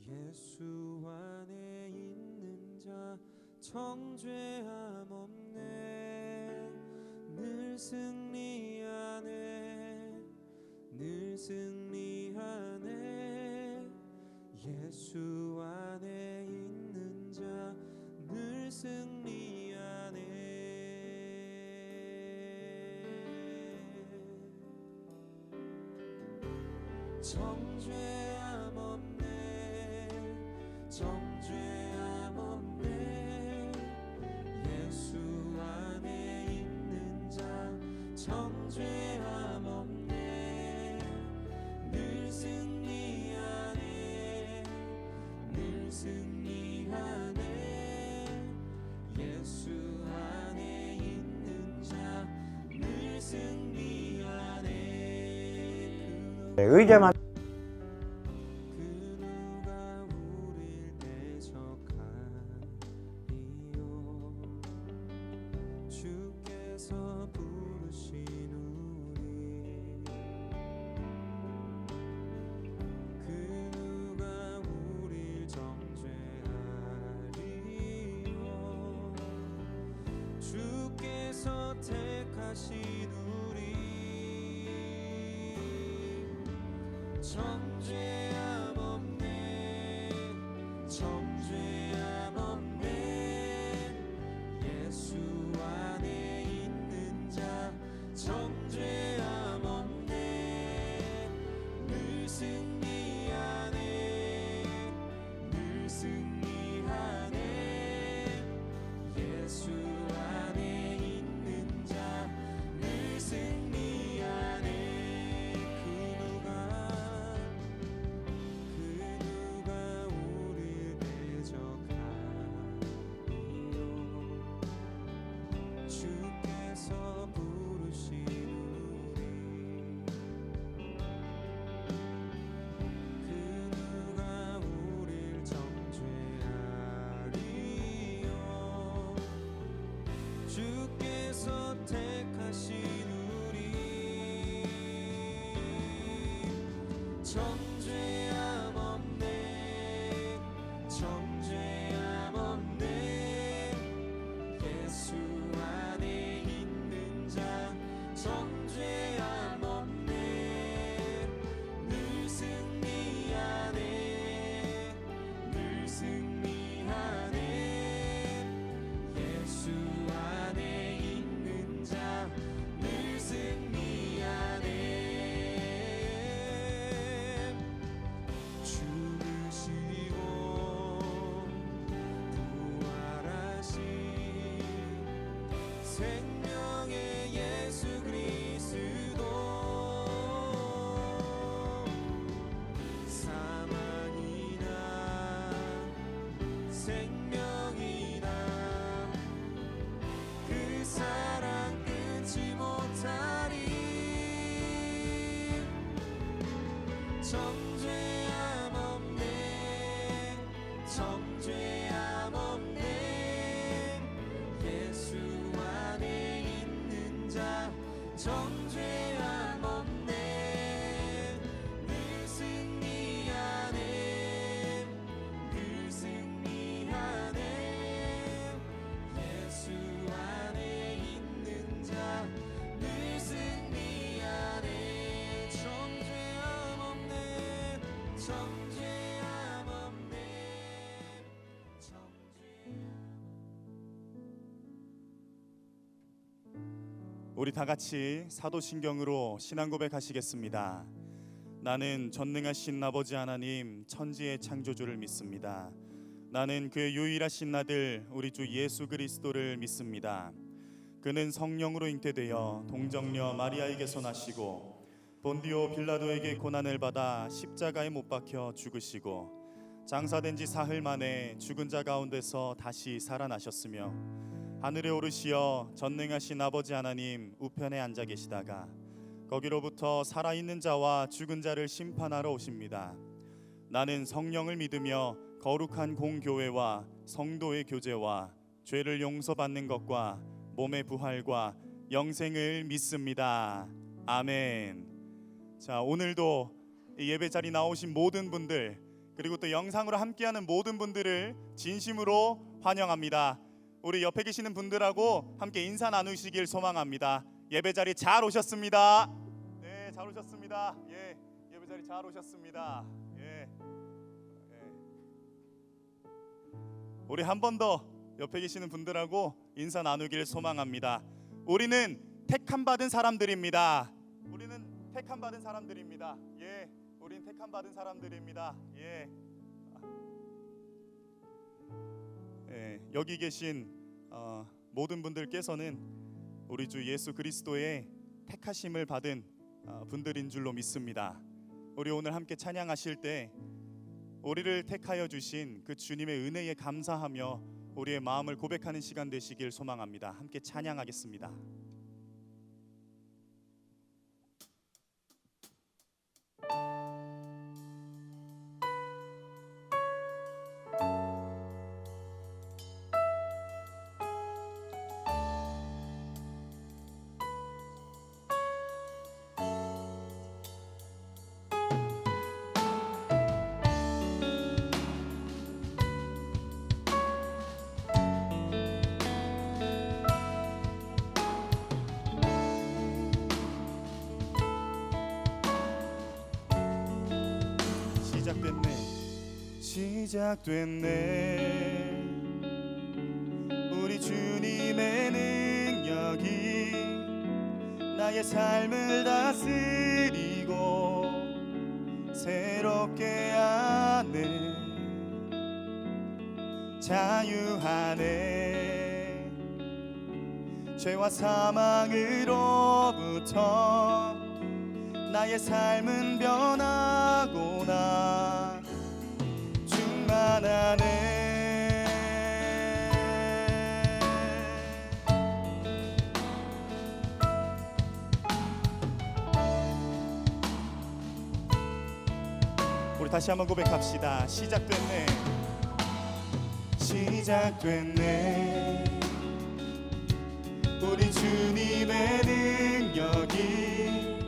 예수 안에 있는 자 정죄함 없네. 늘 승리하네, 늘 승리하네. 예수 안에 있는 자 늘 승리하네. 정죄함 없네, 정죄함 없네. 예수 안에 있는 자 정죄함 없네. 늘 승리하네, 늘 승리하네. 예수 안에 있는 자 늘 승리하네. 의자만 그 누가 우릴 대적하리요. 주께서 부르신 우리, 그 누가 우릴 정죄하리요. 주께서 택하신 우리, 정죄함 없네, 정죄함 없네. 예수 안에 있는 자 정죄함 없네. 늘 승리하네, 늘 승리하네. 예수 안에 있는 자 늘 승리하네. 우릴 대적하리요. 주께서 부르신 우리, 그 누가 우릴 정죄하리요. 주께서 택하신 우리, 정죄함 없네, 정죄함 없네. 예수 안에 있는 자 정죄함 없네. 늘 승리하네, 늘 승리하네. 예수 안에 있는 자 늘 승리하네. 죽으시고 부활하신 생명의 예수 그리스도, 사망이나 생명이나 그 사랑 끊지 못하리. 정죄함 없네, 정죄함 없네. 예수 안에 있는 자 정죄함 없네. 늘 승리하네, 늘 승리하네. 예수 안에 있는 자 늘 승리하네. 정죄함 없네, 정죄함 없네, 우리 다 같이 사도신경으로 신앙 고백하시겠습니다. 나는 전능하신 아버지 하나님 천지의 창조주를 믿습니다. 나는 그의 유일하신 아들 우리 주 예수 그리스도를 믿습니다. 그는 성령으로 잉태되어 동정녀 마리아에게서 나시고 본디오 빌라도에게 고난을 받아 십자가에 못 박혀 죽으시고 장사된 지 사흘 만에 죽은 자 가운데서 다시 살아나셨으며 하늘에 오르시어 전능하신 아버지 하나님 우편에 앉아 계시다가 거기로부터 살아있는 자와 죽은 자를 심판하러 오십니다. 나는 성령을 믿으며 거룩한 공교회와 성도의 교제와 죄를 용서받는 것과 몸의 부활과 영생을 믿습니다. 아멘. 자, 오늘도 예배 자리 나오신 모든 분들 그리고 또 영상으로 함께하는 모든 분들을 진심으로 환영합니다. 우리 옆에 계시는 분들하고 함께 인사 나누시길 소망합니다. 예배 자리 잘 오셨습니다. 네, 잘 오셨습니다. 예, 예배 자리 잘 오셨습니다. 예. 우리 한 번 더 옆에 계시는 분들하고 인사 나누길 소망합니다. 우리는 택함 받은 사람들입니다. 우리는 택함 받은 사람들입니다. 예, 우린 택함 받은 사람들입니다. 예. 예, 여기 계신 모든 분들께서는 우리 주 예수 그리스도의 택하심을 받은 분들인 줄로 믿습니다. 우리 오늘 함께 찬양하실 때 우리를 택하여 주신 그 주님의 은혜에 감사하며 우리의 마음을 고백하는 시간 되시길 소망합니다. 함께 찬양하겠습니다. 시작됐네 우리 주님의 능력이 나의 삶을 다스리고 새롭게 하네 자유하네 죄와 사망으로부터 나의 삶은 변하고나 충만하네 우리 다시 한번 고백합시다. 시작됐네 시작됐네 우리 주님의 능력이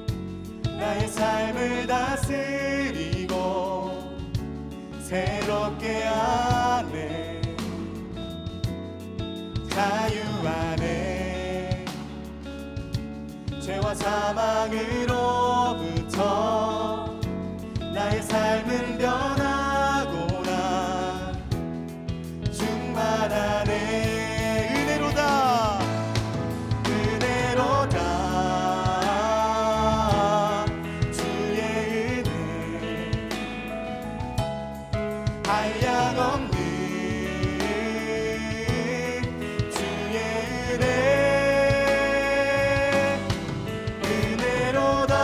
나의 삶을 다스리고 새롭게 하네 자유하네 죄와 사망으로부터 나의 삶은 변하고나 충만하네 은혜로다 은혜로다 주의 은혜 한량없는 주의 은혜 은혜로다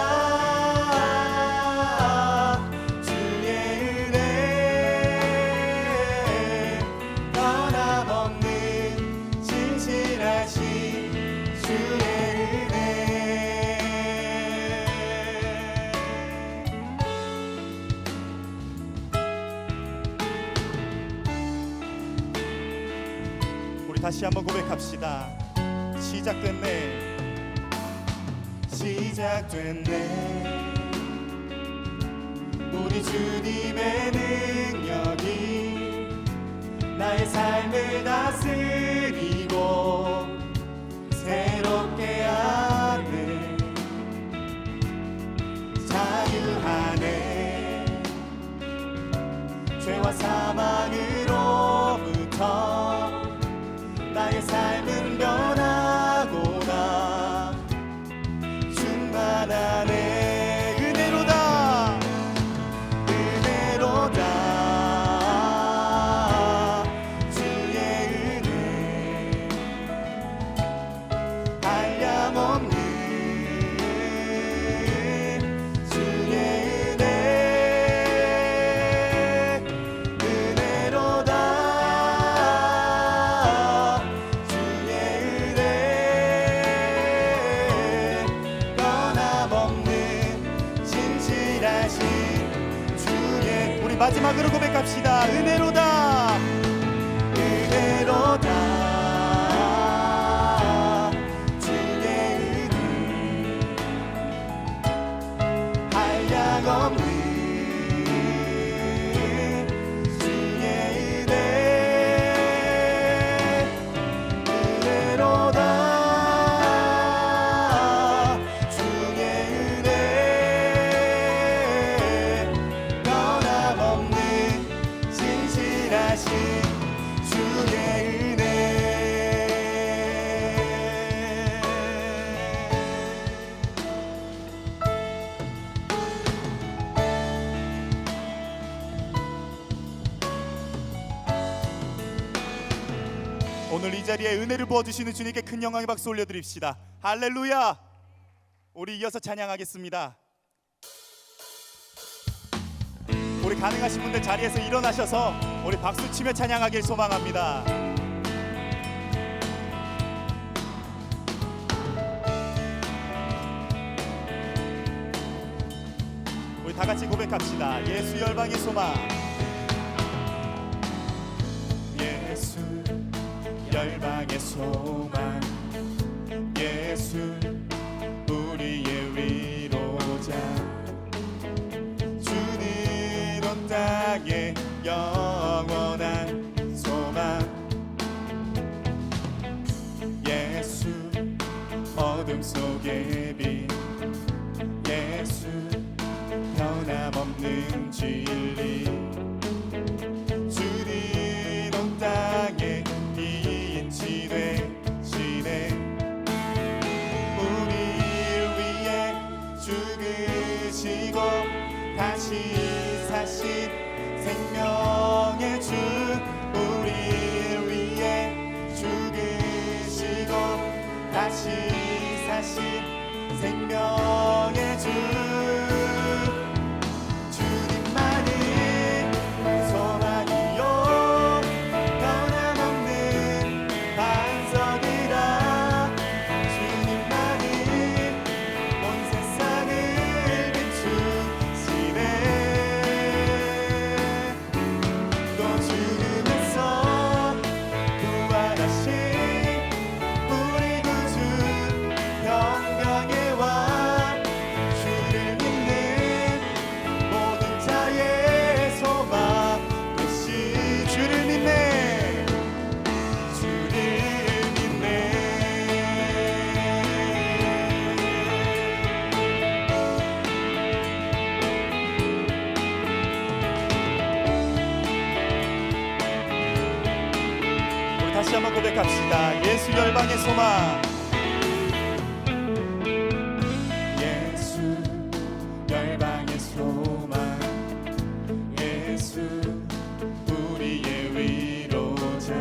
주의 은혜 변함없는 진실하신 주의 은혜 우리 다시 한번 고백합시다. 시작됐네 시작됐네 우리 주님의 능력이 나의 삶을 다스리고 새롭게 하네 자유하네 죄와 사망으로부터 나의 삶은 변하고나 충만하네 은혜로다 은혜로다 주의 은혜 한량없는 주의 은혜 은혜로다 주의 은혜 변함없는 진실하신 주의 우리 마지막으로 고백합시다. 은혜로다 은혜로다 주의 은혜 한량없는 오늘 이 자리에 은혜를 부어주시는 주님께 큰 영광의 박수 올려드립시다. 할렐루야. 우리 이어서 찬양하겠습니다. 우리 가능하신 분들 자리에서 일어나셔서 우리 박수치며 찬양하길 소망합니다. 우리 다같이 고백합시다. 예수 열방의 소망. 예수 열방의 소망, 예수 우리의 위로자, 주는 온 땅에 영원한 소망. 예수 어둠 속의 빛, 예수 변함없는 진리, 주는 온 땅에 빛이 되시네. 우리를 위해 죽으시고 다시 사신 생명의 주, 우리를 위해 죽으시고 다시 사신 생명의 주. 다시 한번 고백합시다. 예수 열방의 소망. 예수 열방의 소망, 예수 우리의 위로자,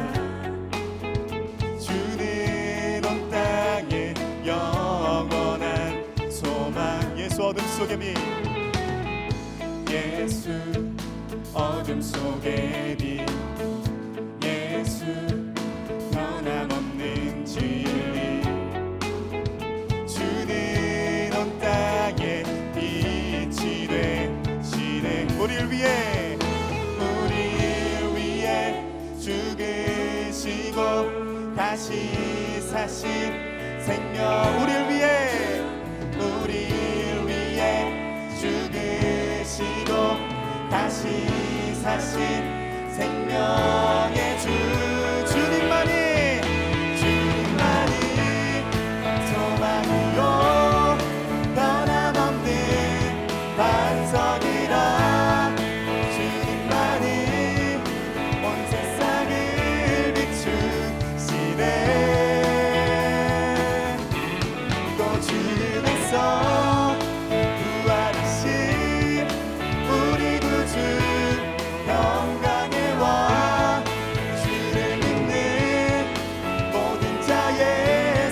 주는 온 땅에 영원한 소망. 예수 어둠 속의 빛, 예수 어둠 속의 빛, 예수 변함없는 진리, 주는 온 땅에 빛이 되시네. 우리를 위해 죽으시고 다시 사신 생명, 우리를 위해 죽으시고 다시 사신 생명의 주, 주님만이 소망이요 변함없는 반석이라, 주님만이 온 세상을 비추시네. 또 주님에서 부활하신 우리 구주 영광의 왕, 주를 믿는 모든 자의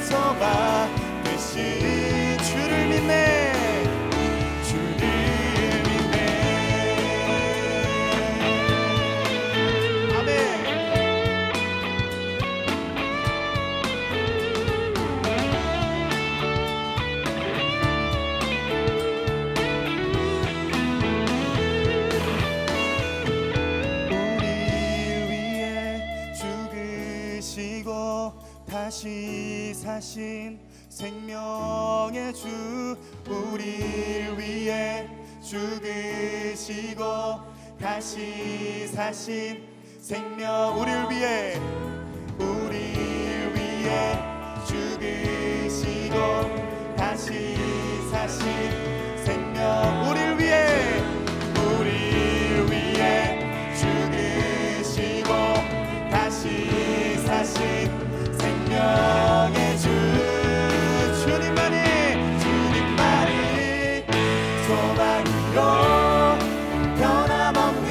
소망 되신, 주를 믿네, 주를 믿네. 아멘. 우리를 위해 죽으시고 다시 사신 생명의 주, 우리를 위해 죽으시고 다시 사신 생명, 우리를 위해 죽으시고 다시 사신 생명, 우리를 위해 죽으시고 다시 사신 생명의 주, 주님만이 소망이요 변함없는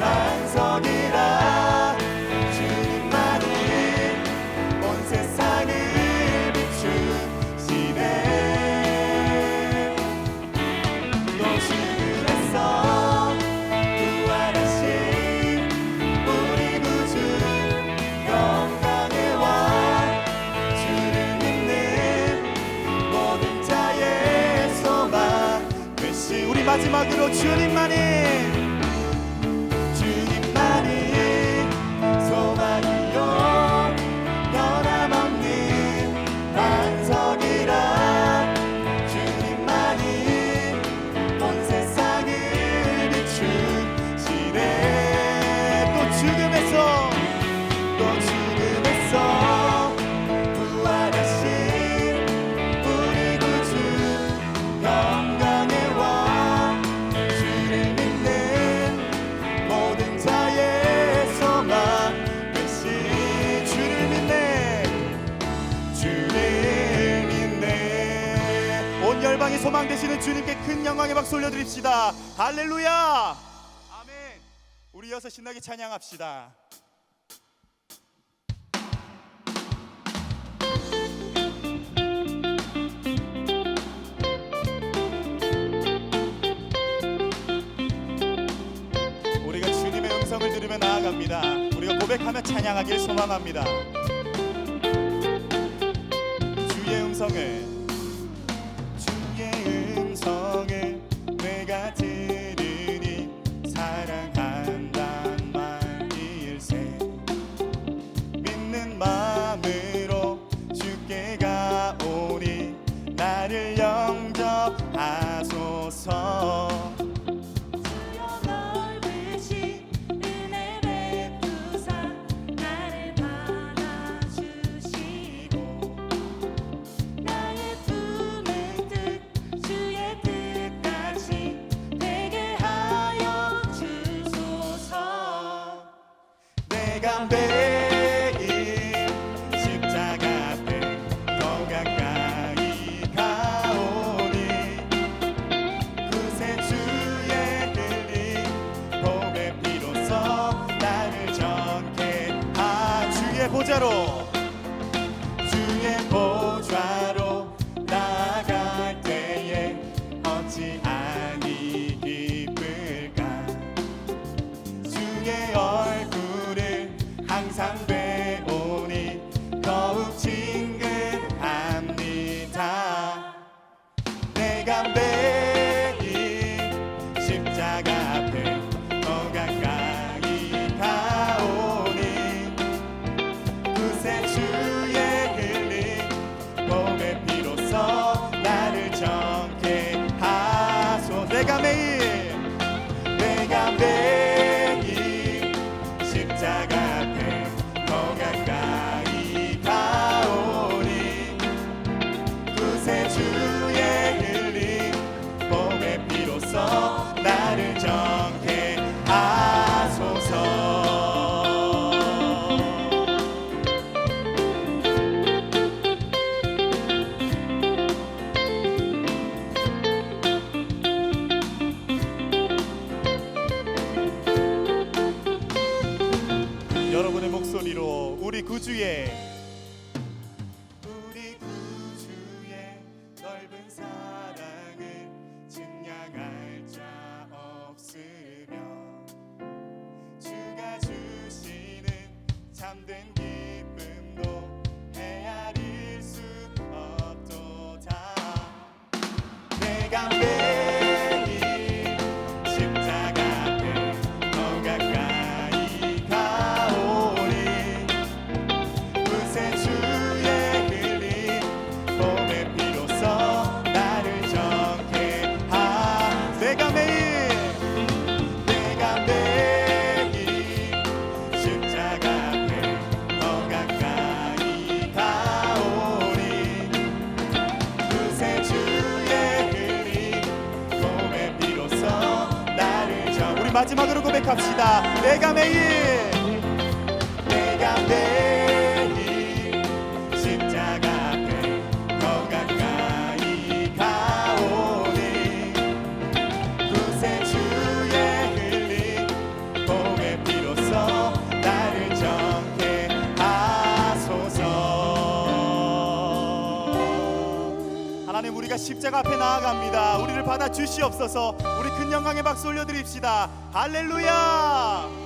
반석이라, 주님만이 마지막으로 주님만이 소망이요 변함없는 반석이라 주님만이 온 세상을 비추시네. 또 죽음에서 부활하신 우리 구주 영광의 왕 주를 믿는 모든 자의 소망 되신 주를 믿네. 온 열방의 소망 되시는 주님께 큰 영광의 박수 올려드립시다. 할렐루야. 아멘. 우리 이어서 신나게 찬양합시다. 우리가 주님의 음성을 들으며 나아갑니다. 우리가 고백하며 찬양하길 소망합니다. 주의 음성을 내가 들으니 사랑한단 말일세. 믿는 마음으로 주께 가오니 나를 영접하소서. 주여 넓으신 은혜 베푸사 나를 받아주시고 나의 품은 뜻 주의 뜻같이 되게 하여 주소서. 내가 매일 십자가 앞에 더 가까이 가오니 그새 주의 흘린 복의 피로써 나를 정케하. 주의 보좌로 나아갈 때에 어찌하니 기쁠까. 주의 얼굴을 항상 배우니 더욱 친근합니다. 내가 매일 십자가 앞에 더 가까이 가오니 그새 주의 흘린 복의 피로써 나를 정케 하소. 내가 매일 십자가 앞에 더 가까이 가오니 그새 주의 흘린 복의 피로써 나를 정케 하소서. 여러분의 목소리로 우리 구주의 넓은 사랑을 증량할 자 없으며 주가 주시는 참된 기쁨도 헤아릴 수 없도다. 내가 매일 십자가 앞에 더 가까이 가오니 그새 주의 흘린 복의 피로써 나를 정케 하. 내가 매일 십자가 앞에 더 가까이 가오니 그새 주의 흘린 복의 피로써 나를 우리 마지막으로 고백합시다. 내가 매일 십자가 앞에 더 가까이 가오니 그새 주의 흘린 복의 피로써 나를 정케 하소서. 하나님, 우리가 십자가 앞에 나아갑니다. 우리를 받아 주시옵소서. 우리 큰 영광의 박수 올려드립시다. 할렐루야.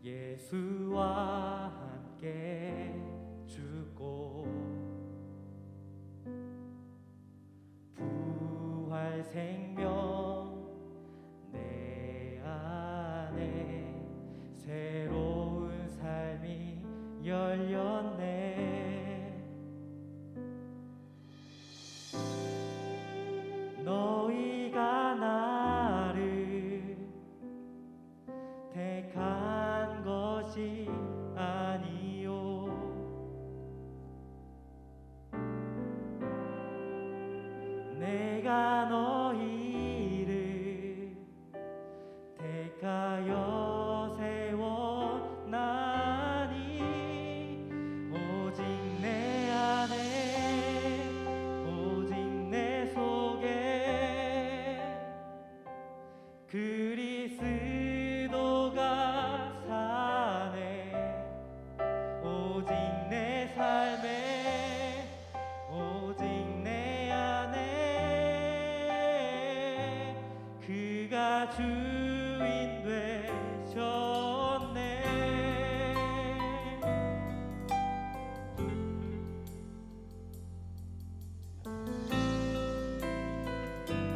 예수와 함께 죽고 부활 생명 내 안에 새로운 삶이 열렸네. 너희가 나를 택한 것이 아니요 내가 너희를 택하여 세웠나니 오직 내 안에 오직 내 속에 그리스도가 사네. 오직 내 삶에 오직 내 안에 그가 주인 되셨네.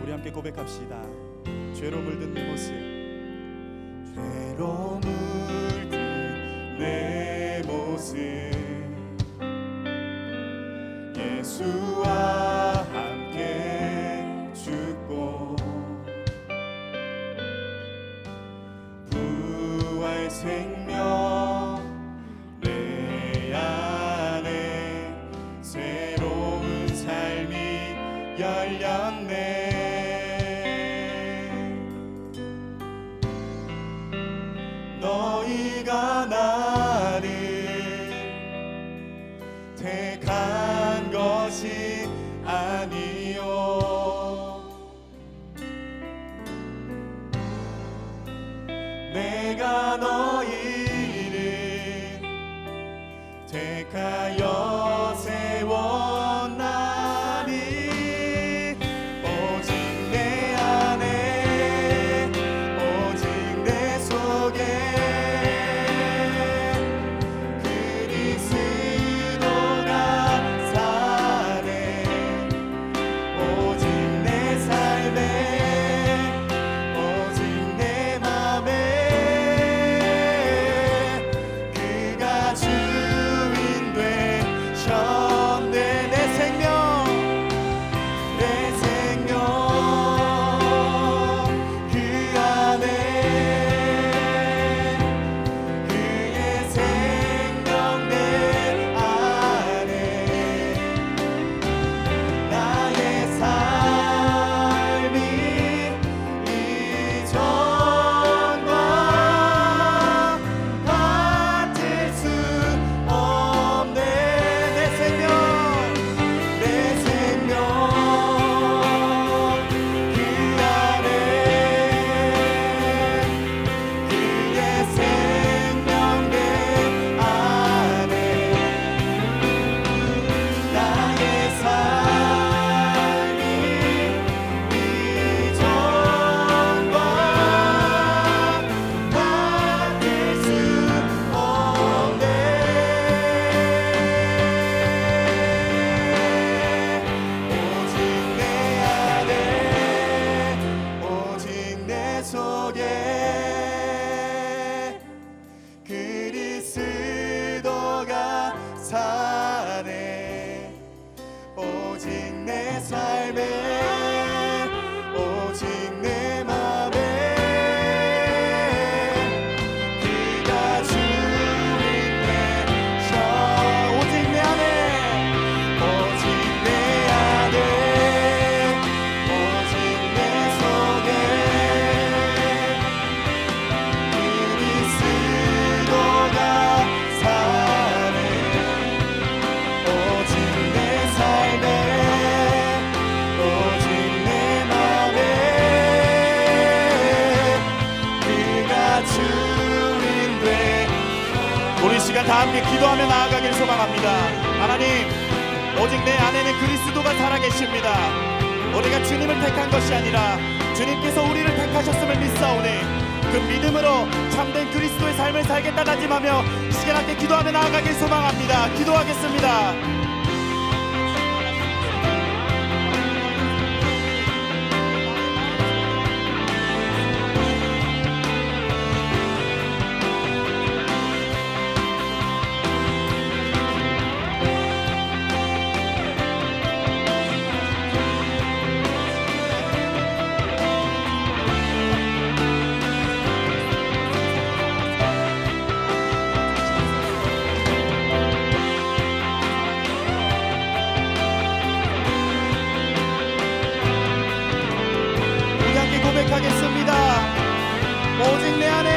우리 함께 고백합시다. 죄로 물든 내 모습, 죄로 물든 내 모습 예수와 함께 죽고 부활 생명 내 안에 새로운 삶이 열렸네. 너희가 나를 택한 것이 아니요 내가 너희를 택하여 세웠나니 오직 내 안에 오직 내 속에 그리스도가 사네. 오직 내 삶에 오직 내 맘에 그가 주인 되셨네. 내 생명 그 안에 그의 생명 내 안에 나의 삶이 이전과 같을 수 없네. 내 생명 그 안에 그의 생명 내 안에 나의 삶이 이전과 같을 수 없네. 오직 내 안에 오직 내 속에 그리스도가 사네. 오직 내 삶에 오직 내 맘에 그가 주인 되셔. 오직 내 안에 오직 내 안에 오직 내 속에 그리스도가 사네. 오직 내 삶에 오직 내 맘에 그가 주인 돼. 우리 시간 다 함께 기도하며 나아가길 소망합니다. 하나님, 오직 내 안에는 그리스도가 살아계십니다. 우리가 주님을 택한 것이 아니라 주님께서 우리를 택하셨음을 믿사오니 그 믿음으로 참된 그리스도의 삶을 살겠다 다짐하며 시간 함께 기도하며 나아가길 소망합니다. 기도하겠습니다. 우리 함께 고백하겠습니다. 오직 내 안에,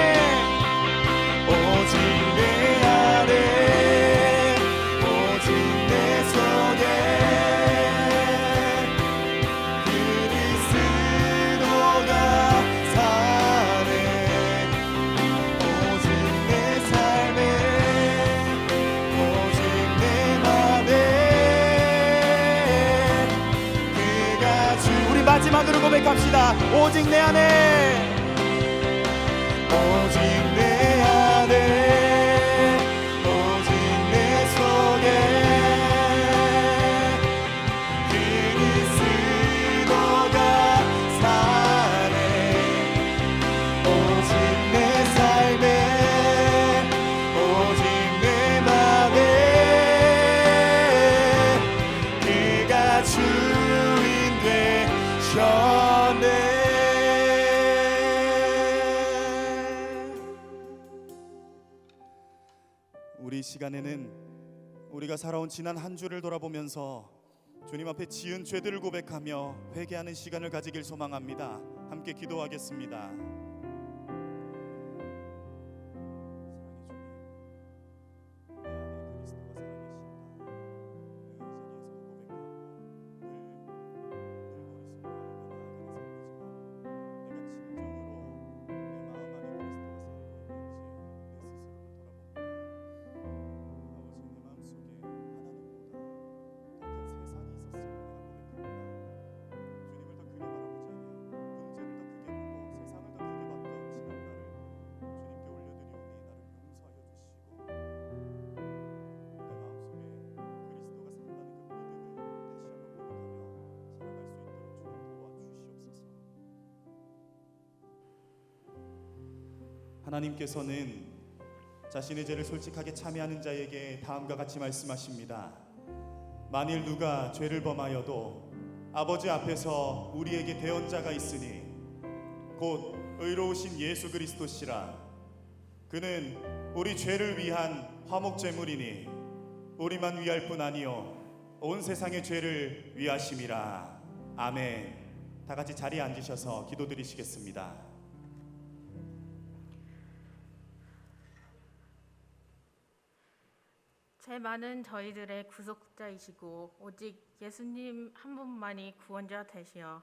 오직 내 안에, 오직 내 속에 그리스도가 사네. 오직 내 삶에, 오직 내 맘에 그가 주. 우리 마지막으로 고백합시다. 오직 내 안에, 오직 내 안에, 오직 내 속에 그리스도가 사네. 오직 내 삶에, 오직 내 맘에 그가 주인 되셨네. 우리 시간에는 우리가 살아온 지난 한 주를 돌아보면서 주님 앞에 지은 죄들을 고백하며 회개하는 시간을 가지길 소망합니다. 함께 기도하겠습니다. 하나님께서는 자신의 죄를 솔직하게 참회하는 자에게 다음과 같이 말씀하십니다. 만일 누가 죄를 범하여도 아버지 앞에서 우리에게 대언자가 있으니 곧 의로우신 예수 그리스도시라. 그는 우리 죄를 위한 화목제물이니 우리만 위할 뿐 아니요 온 세상의 죄를 위하심이라. 아멘. 다 같이 자리에 앉으셔서 기도드리시겠습니다. 제 많은 저희들의 구속자이시고 오직 예수님 한 분만이 구원자 되시어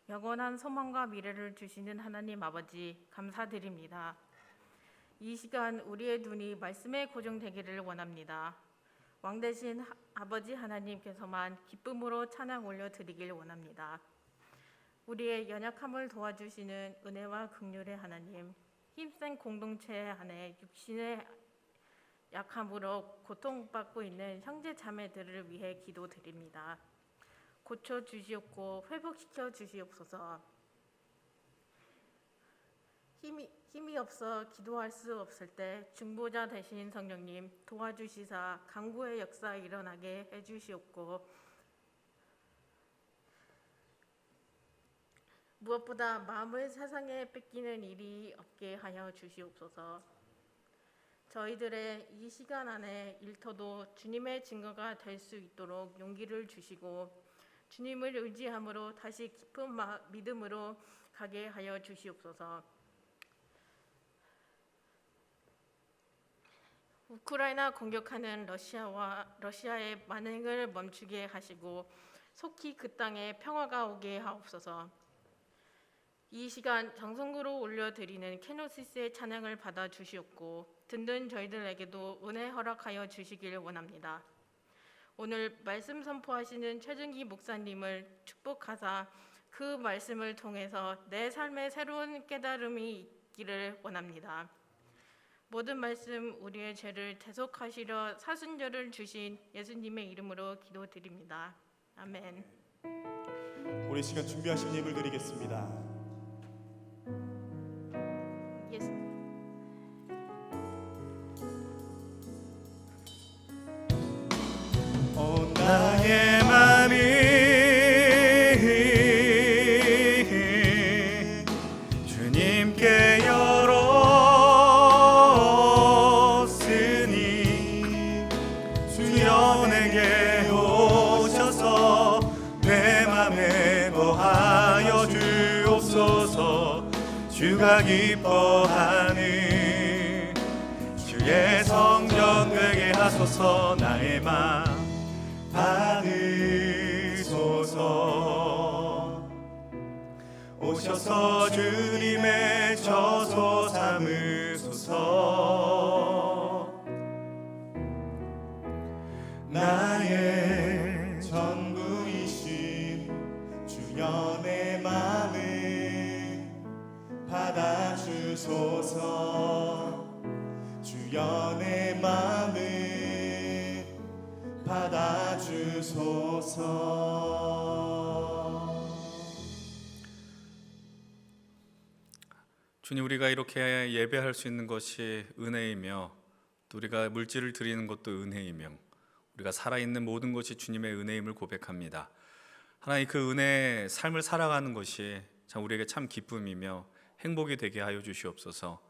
영원한 소망과 미래를 주시는 하나님 아버지 감사드립니다. 이 시간 우리의 눈이 말씀에 고정되기를 원합니다. 왕 대신 아버지 하나님께서만 기쁨으로 찬양 올려드리길 원합니다. 우리의 연약함을 도와주시는 은혜와 긍휼의 하나님, 힘센 공동체 안에 육신의 약함으로 고통받고 있는 형제 자매들을 위해 기도드립니다. 고쳐 주시옵고 회복시켜 주시옵소서. 힘이 없어 기도할 수 없을 때 중보자 되신 성령님 도와주시사 강구의 역사 일어나게 해주시옵고 무엇보다 마음을 세상에 뺏기는 일이 없게 하여 주시옵소서. 저희들의 이 시간 안에 일터도 주님의 증거가 될 수 있도록 용기를 주시고 주님을 의지함으로 다시 깊은 믿음으로 가게 하여 주시옵소서. 우크라이나 공격하는 러시아의 만행을 멈추게 하시고 속히 그 땅에 평화가 오게 하옵소서. 이 시간 정성으로 올려드리는 케노시스의 찬양을 받아 주시옵고 듣는 저희들에게도 은혜 허락하여 주시길 원합니다. 오늘 말씀 선포하시는 최준기 목사님을 축복하사 그 말씀을 통해서 내 삶에 새로운 깨달음이 있기를 원합니다. 모든 말씀 우리의 죄를 대속하시려 사순절을 주신 예수님의 이름으로 기도드립니다. 아멘. 우리 시간 준비하신 예물 드리겠습니다. 예수. 나의 맘이 주님께 열었으니 주여 내게 오셔서 내 맘에 거하여 주옵소서. 주가 기뻐하는 주의 성전 되게 하소서. 나의 맘 받으소서. 오셔서 주님의 저소 삼으소서. 나의 전부이신 주여 내 맘을 받아주소서. 주여 내 맘을 받아주소서. 주님, 우리가 이렇게 예배할 수 있는 것이 은혜이며 또 우리가 물질을 드리는 것도 은혜이며 우리가 살아있는 모든 것이 주님의 은혜임을 고백합니다. 하나님, 그 은혜의 삶을 살아가는 것이 참 우리에게 참 기쁨이며 행복이 되게 하여 주시옵소서.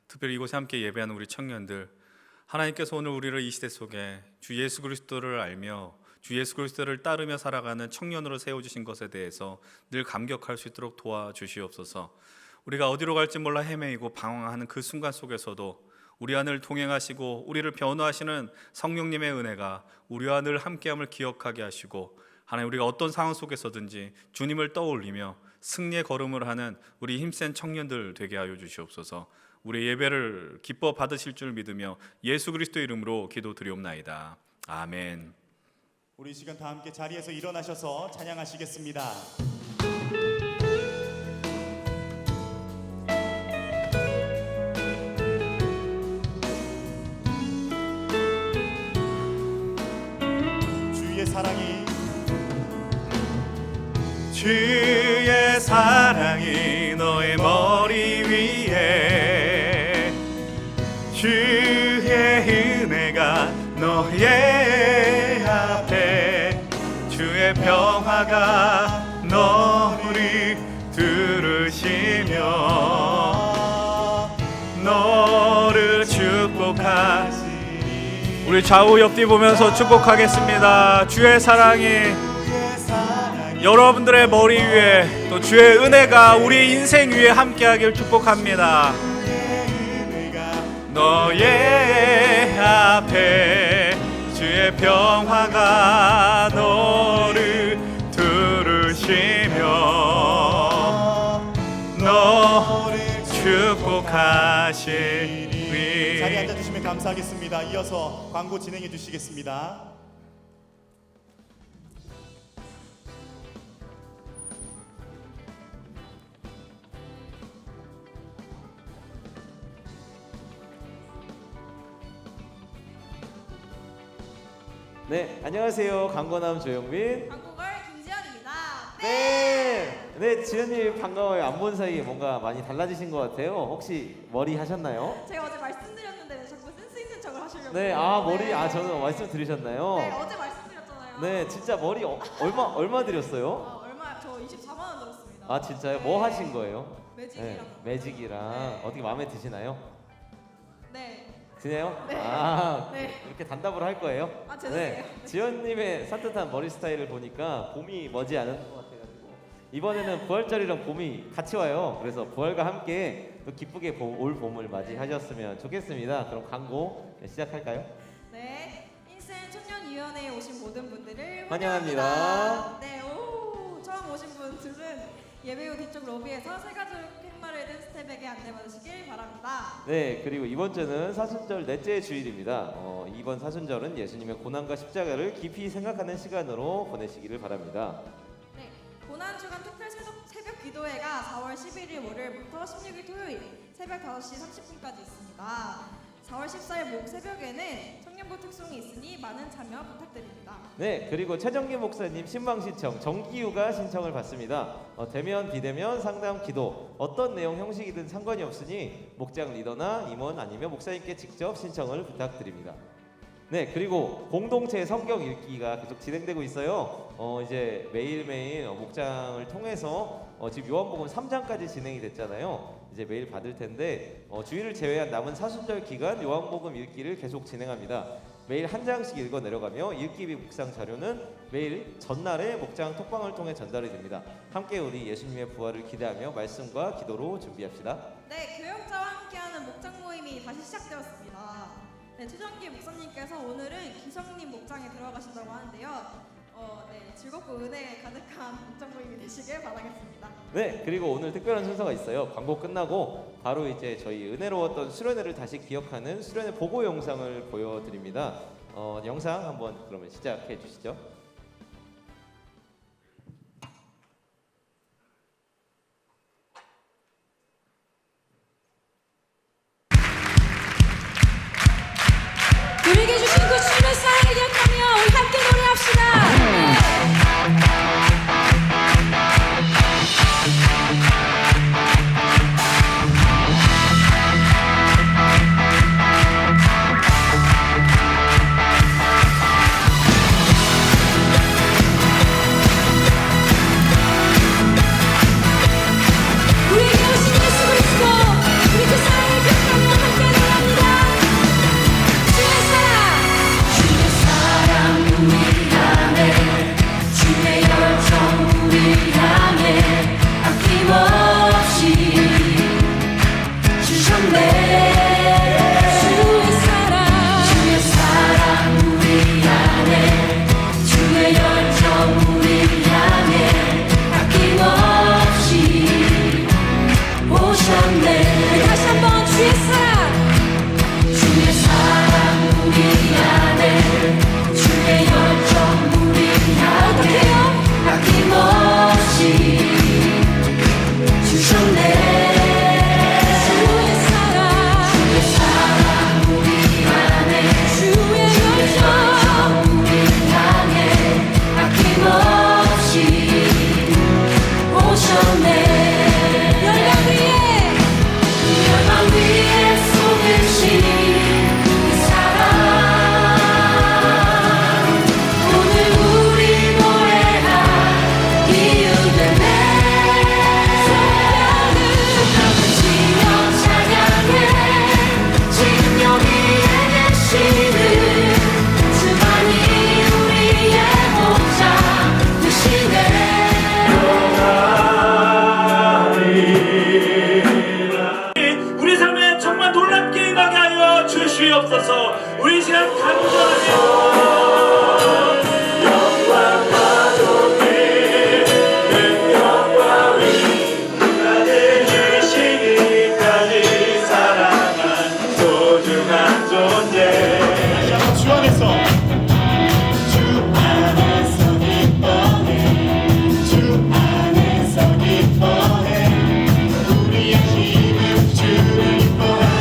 특별히 이곳에 함께 예배하는 우리 청년들, 하나님께서 오늘 우리를 이 시대 속에 주 예수 그리스도를 알며 주 예수 그리스도를 따르며 살아가는 청년으로 세워주신 것에 대해서 늘 감격할 수 있도록 도와주시옵소서. 우리가 어디로 갈지 몰라 헤매이고 방황하는 그 순간 속에서도 우리 안을 동행하시고 우리를 변호하시는 성령님의 은혜가 우리와 늘 함께함을 기억하게 하시고, 하나님, 우리가 어떤 상황 속에서든지 주님을 떠올리며 승리의 걸음을 하는 우리 힘센 청년들 되게 하여 주시옵소서. 우리 예배를 기뻐 받으실 줄 믿으며 예수 그리스도 이름으로 기도드리옵나이다. 아멘. 우리 이 시간 다 함께 자리에서 일어나셔서 찬양하시겠습니다. 주의 사랑이 주의 사랑이 너의 머리 위에, 주의 은혜가 너의 앞에, 주의 평화가 너를 들으시며 너를 축복하시니. 우리 좌우 옆뒤 보면서 축복하겠습니다. 주의 사랑이 여러분들의 머리 위에, 또 주의 은혜가 우리 인생 위에 함께하길 축복합니다. 너의 앞에 주의 평화가 너를 들으시며 너를 축복하시니. 자리에 앉아주시면 감사하겠습니다. 이어서 광고 진행해 주시겠습니다. 네, 안녕하세요. 강건함 조영민. 한국어 김지연입니다. 네, 지연님 반가워요. 안 본 사이에 뭔가 많이 달라지신 것 같아요. 혹시 머리 하셨나요? 제가 어제 말씀드렸는데 왜 자꾸 센스 있는 척을 하시려고. 네, 머리, 저는 말씀 드리셨나요? 네, 어제 말씀드렸잖아요. 네, 진짜 머리 얼마 드렸어요? 얼마? 저 24만 원 들었습니다. 진짜요? 뭐 하신 거예요? 매직이랑. 네, 매직이랑. 네. 어떻게 마음에 드시나요? 네. 드네요? 네. 네. 이렇게 단답으로 할 거예요? 죄송해요. 네, 지연님의 산뜻한 머리 스타일을 보니까 봄이 머지않은 것 같아가지고 이번에는 부활절이랑 봄이 같이 와요. 그래서 부활과 함께 또 기쁘게 올 봄을 맞이하셨으면 좋겠습니다. 그럼 광고 시작할까요? 네. 인센 청년위원회에 오신 모든 분들을 환영합니다. 네, 처음 오신 분들은 예배 후 뒤쪽 로비에서 새 가족 팻말을 든 스텝에게 안내받으시길 바랍니다. 네, 그리고 이번 주는 사순절 넷째 주일입니다. 이번 사순절은 예수님의 고난과 십자가를 깊이 생각하는 시간으로 보내시기를 바랍니다. 네, 고난주간 특별 새벽 기도회가 4월 11일 월요일부터 16일 토요일 새벽 5시 30분까지 있습니다. 4월 14일 목 새벽에는 청년부 특송이 있으니 많은 참여 부탁드립니다. 네, 그리고 최정기 목사님 신방 신청 정기유가 신청을 받습니다. 대면, 비대면, 상담, 기도 어떤 내용 형식이든 상관이 없으니 목장 리더나 임원 아니면 목사님께 직접 신청을 부탁드립니다. 네, 그리고 공동체 성경 읽기가 계속 진행되고 있어요. 이제 매일매일 목장을 통해서 지금 요한복음 3장까지 진행이 됐잖아요. 이제 매일 받을 텐데 주일을 제외한 남은 사순절 기간 요한복음 읽기를 계속 진행합니다. 매일 한 장씩 읽어 내려가며 읽기 묵상 자료는 매일 전날에 목장 톡방을 통해 전달이 됩니다. 함께 우리 예수님의 부활을 기대하며 말씀과 기도로 준비합시다. 네, 교역자와 함께하는 목장 모임이 다시 시작되었습니다. 네, 최정기 목사님께서 오늘은 기성님 목장에 들어가신다고 하는데요. 즐겁고 은혜에 가득한 목장 모임이 되시길 바라겠습니다. 네, 그리고 오늘 특별한 순서가 있어요. 광고 끝나고 바로 이제 저희 은혜로웠던 수련회를 다시 기억하는 수련회 보고 영상을 보여드립니다. 영상 한번 그러면 시작해 주시죠. 우리에게 주신 그 주님의 사랑을 기억하며 우리 함께 노래합시다. 우리에게 오신 예수 그리스도 우리 그 사랑을 기억하며 함께 노래합니다. 주의 사랑 우리 향해 주의 열정 우리 향해 아낌없이 주셨네. 주의 사랑 우리 향해 주의 열정 우리 향해 아낌없이 오셨네. 다시 한번 주의 사랑 우리 안에 주의 열정 우리 안에 아낌없이 주셨네. 주의 사랑 우리 안에 주의 열정 우리 안에 아낌없이 오셨네. 열방 위에 쏟으신 그 사랑 오늘 우리 노래할 이유 되네. 성령을 지며 찬양해 지금 여기에 계시는 주만이 우리의 목자 되시네. 우리 삶에 정말 놀랍게 임하게 하여 주시옵소서. 우리 시간 간절하게 영광과 존귀 능력과 위까지 주시기까지 사랑한 소중한 존재. 다시 한번 주 안에서 기뻐해 주 안에서 기뻐해 우리의 힘은 주를 기뻐하여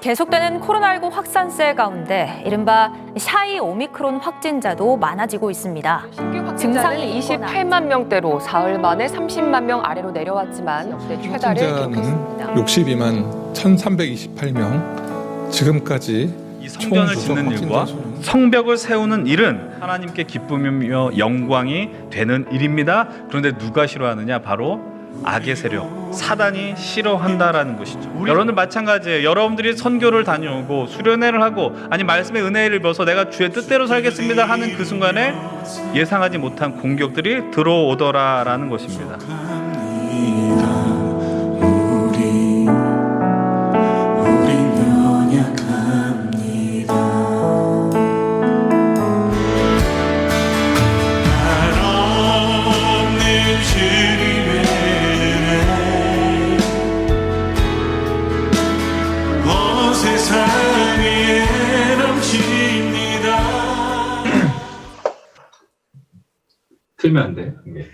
계속되는 코로나19 확산세 가운데 이른바 샤이 오미크론 확진자도 많아지고 있습니다. 증상이 28만 명대로 사흘 만에 30만 명 아래로 내려왔지만 역대 최다를 기록했습니다. 62만 1,328명. 지금까지 이 성전을 짓는 일과 성벽을 세우는 일은 하나님께 기쁨이며 영광이 되는 일입니다. 그런데 누가 싫어하느냐? 바로 악의 세력, 사단이 싫어한다라는 것이죠. 여러분들 마찬가지예요. 여러분들이 선교를 다녀오고 수련회를 하고 아니 말씀의 은혜를 입어서 내가 주의 뜻대로 살겠습니다 하는 그 순간에 예상하지 못한 공격들이 들어오더라라는 것입니다. 세상 위에 넘칩니다. 틀면 안 돼. 네.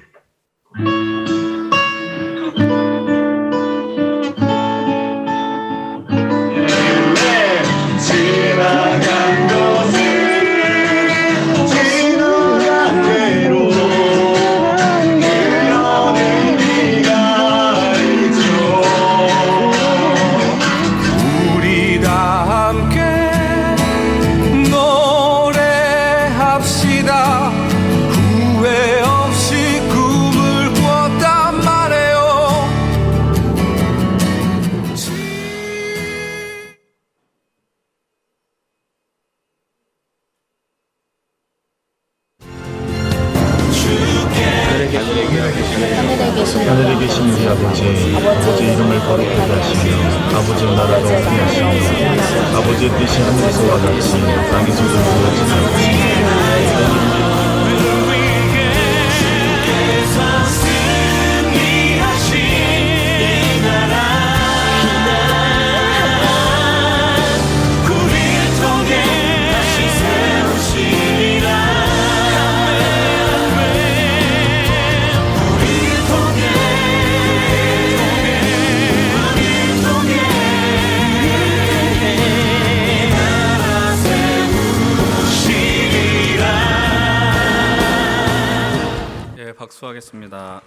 지나간 것은 지나간 대로 그런 의미가 있죠. 우리 다 함께 노래합시다. 후회 없이 꿈을 꾸었단 말이에요. 하늘에 계신 우리 아버지, 아버지 이름을 거룩하게 하시며 아버지 나라가 오게 하시며 아버지의 뜻이 하늘에서와 같이 땅에서도 이루어지게 하시며 박수하겠습니다.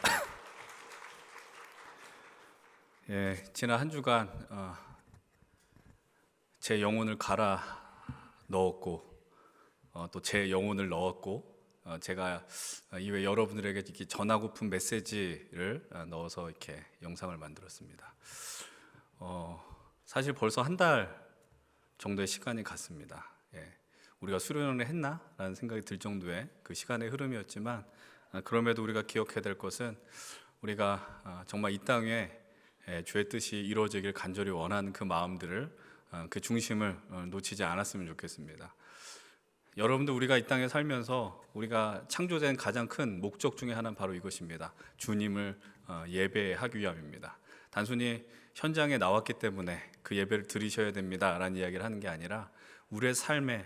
예, 지난 한 주간 제 영혼을 갈아 넣었고 또 제 영혼을 넣었고 제가 이외 여러분들에게 이렇게 전하고픈 메시지를 넣어서 이렇게 영상을 만들었습니다. 사실 벌써 한 달 정도의 시간이 갔습니다. 예, 우리가 수련을 했나? 라는 생각이 들 정도의 그 시간의 흐름이었지만 그럼에도 우리가 기억해야 될 것은 우리가 정말 이 땅에 주의 뜻이 이루어지길 간절히 원하는 그 마음들을 그 중심을 놓치지 않았으면 좋겠습니다. 여러분들 우리가 이 땅에 살면서 우리가 창조된 가장 큰 목적 중에 하나는 바로 이것입니다. 주님을 예배하기 위함입니다. 단순히 현장에 나왔기 때문에 그 예배를 드리셔야 됩니다 라는 이야기를 하는 게 아니라 우리의 삶에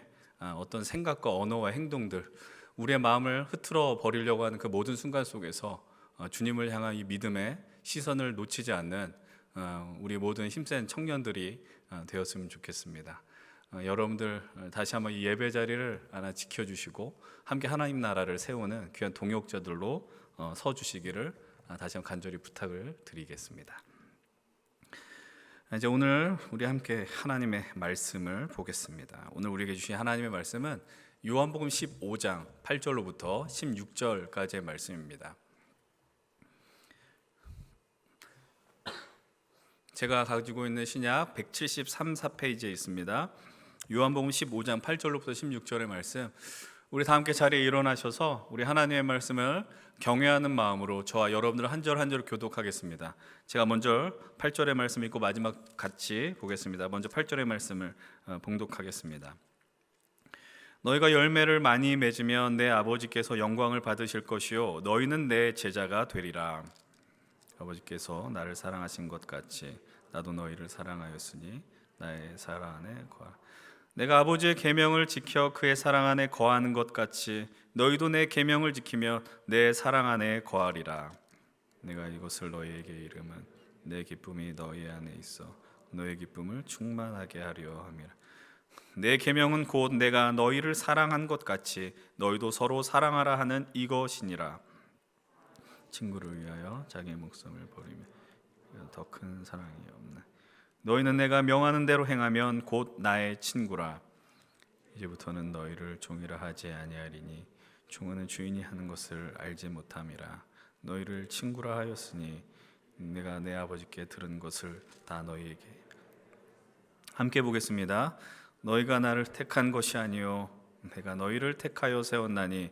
어떤 생각과 언어와 행동들, 우리의 마음을 흐트러 버리려고 하는 그 모든 순간 속에서 주님을 향한 이 믿음의 시선을 놓치지 않는 우리 모든 힘센 청년들이 되었으면 좋겠습니다. 여러분들 다시 한번 이 예배 자리를 하나 지켜주시고 함께 하나님 나라를 세우는 귀한 동역자들로 서주시기를 다시 한번 간절히 부탁을 드리겠습니다. 이제 오늘 우리 함께 하나님의 말씀을 보겠습니다. 오늘 우리에게 주신 하나님의 말씀은 요한복음 15장 8절로부터 16절까지의 말씀입니다. 제가 가지고 있는 신약 173페이지에 있습니다. 요한복음 15장 8절로부터 16절의 말씀, 우리 다 함께 자리에 일어나셔서 우리 하나님의 말씀을 경외하는 마음으로 저와 여러분들 한 절 한 절 교독하겠습니다. 제가 먼저 8절의 말씀 읽고 마지막 같이 보겠습니다. 먼저 8절의 말씀을 봉독하겠습니다. 너희가 열매를 많이 맺으면 내 아버지께서 영광을 받으실 것이요 너희는 내 제자가 되리라. 아버지께서 나를 사랑하신 것 같이 나도 너희를 사랑하였으니 나의 사랑 안에 거하라. 내가 아버지의 계명을 지켜 그의 사랑 안에 거하는 것 같이 너희도 내 계명을 지키며 내 사랑 안에 거하리라. 내가 이것을 너희에게 이름은 내 기쁨이 너희 안에 있어 너희 기쁨을 충만하게 하려 함이라. 내 계명은 곧 내가 너희를 사랑한 것 같이 너희도 서로 사랑하라 하는 이것이니라. 친구를 위하여 자기의 목숨을 버리며 더 큰 사랑이 없네. 너희는 내가 명하는 대로 행하면 곧 나의 친구라. 이제부터는 너희를 종이라 하지 아니하리니 종은 주인이 하는 것을 알지 못함이라. 너희를 친구라 하였으니 내가 내 아버지께 들은 것을 다 너희에게. 함께 보겠습니다. 너희가 나를 택한 것이 아니요 내가 너희를 택하여 세웠나니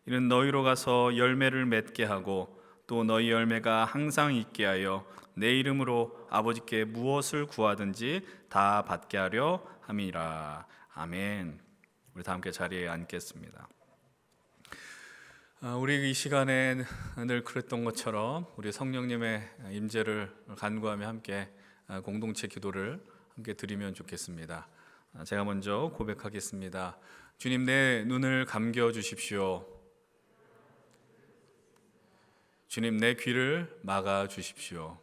이는 너희로 가서 열매를 맺게 하고 또 너희 열매가 항상 있게 하여 내 이름으로 아버지께 무엇을 구하든지 다 받게 하려 함이라. 아멘. 우리 다 함께 자리에 앉겠습니다. 우리 이 시간에 늘 그랬던 것처럼 우리 성령님의 임재를 간구하며 함께 공동체 기도를 함께 드리면 좋겠습니다. 제가 먼저 고백하겠습니다. 주님, 내 눈을 감겨 주십시오. 주님, 내 귀를 막아 주십시오.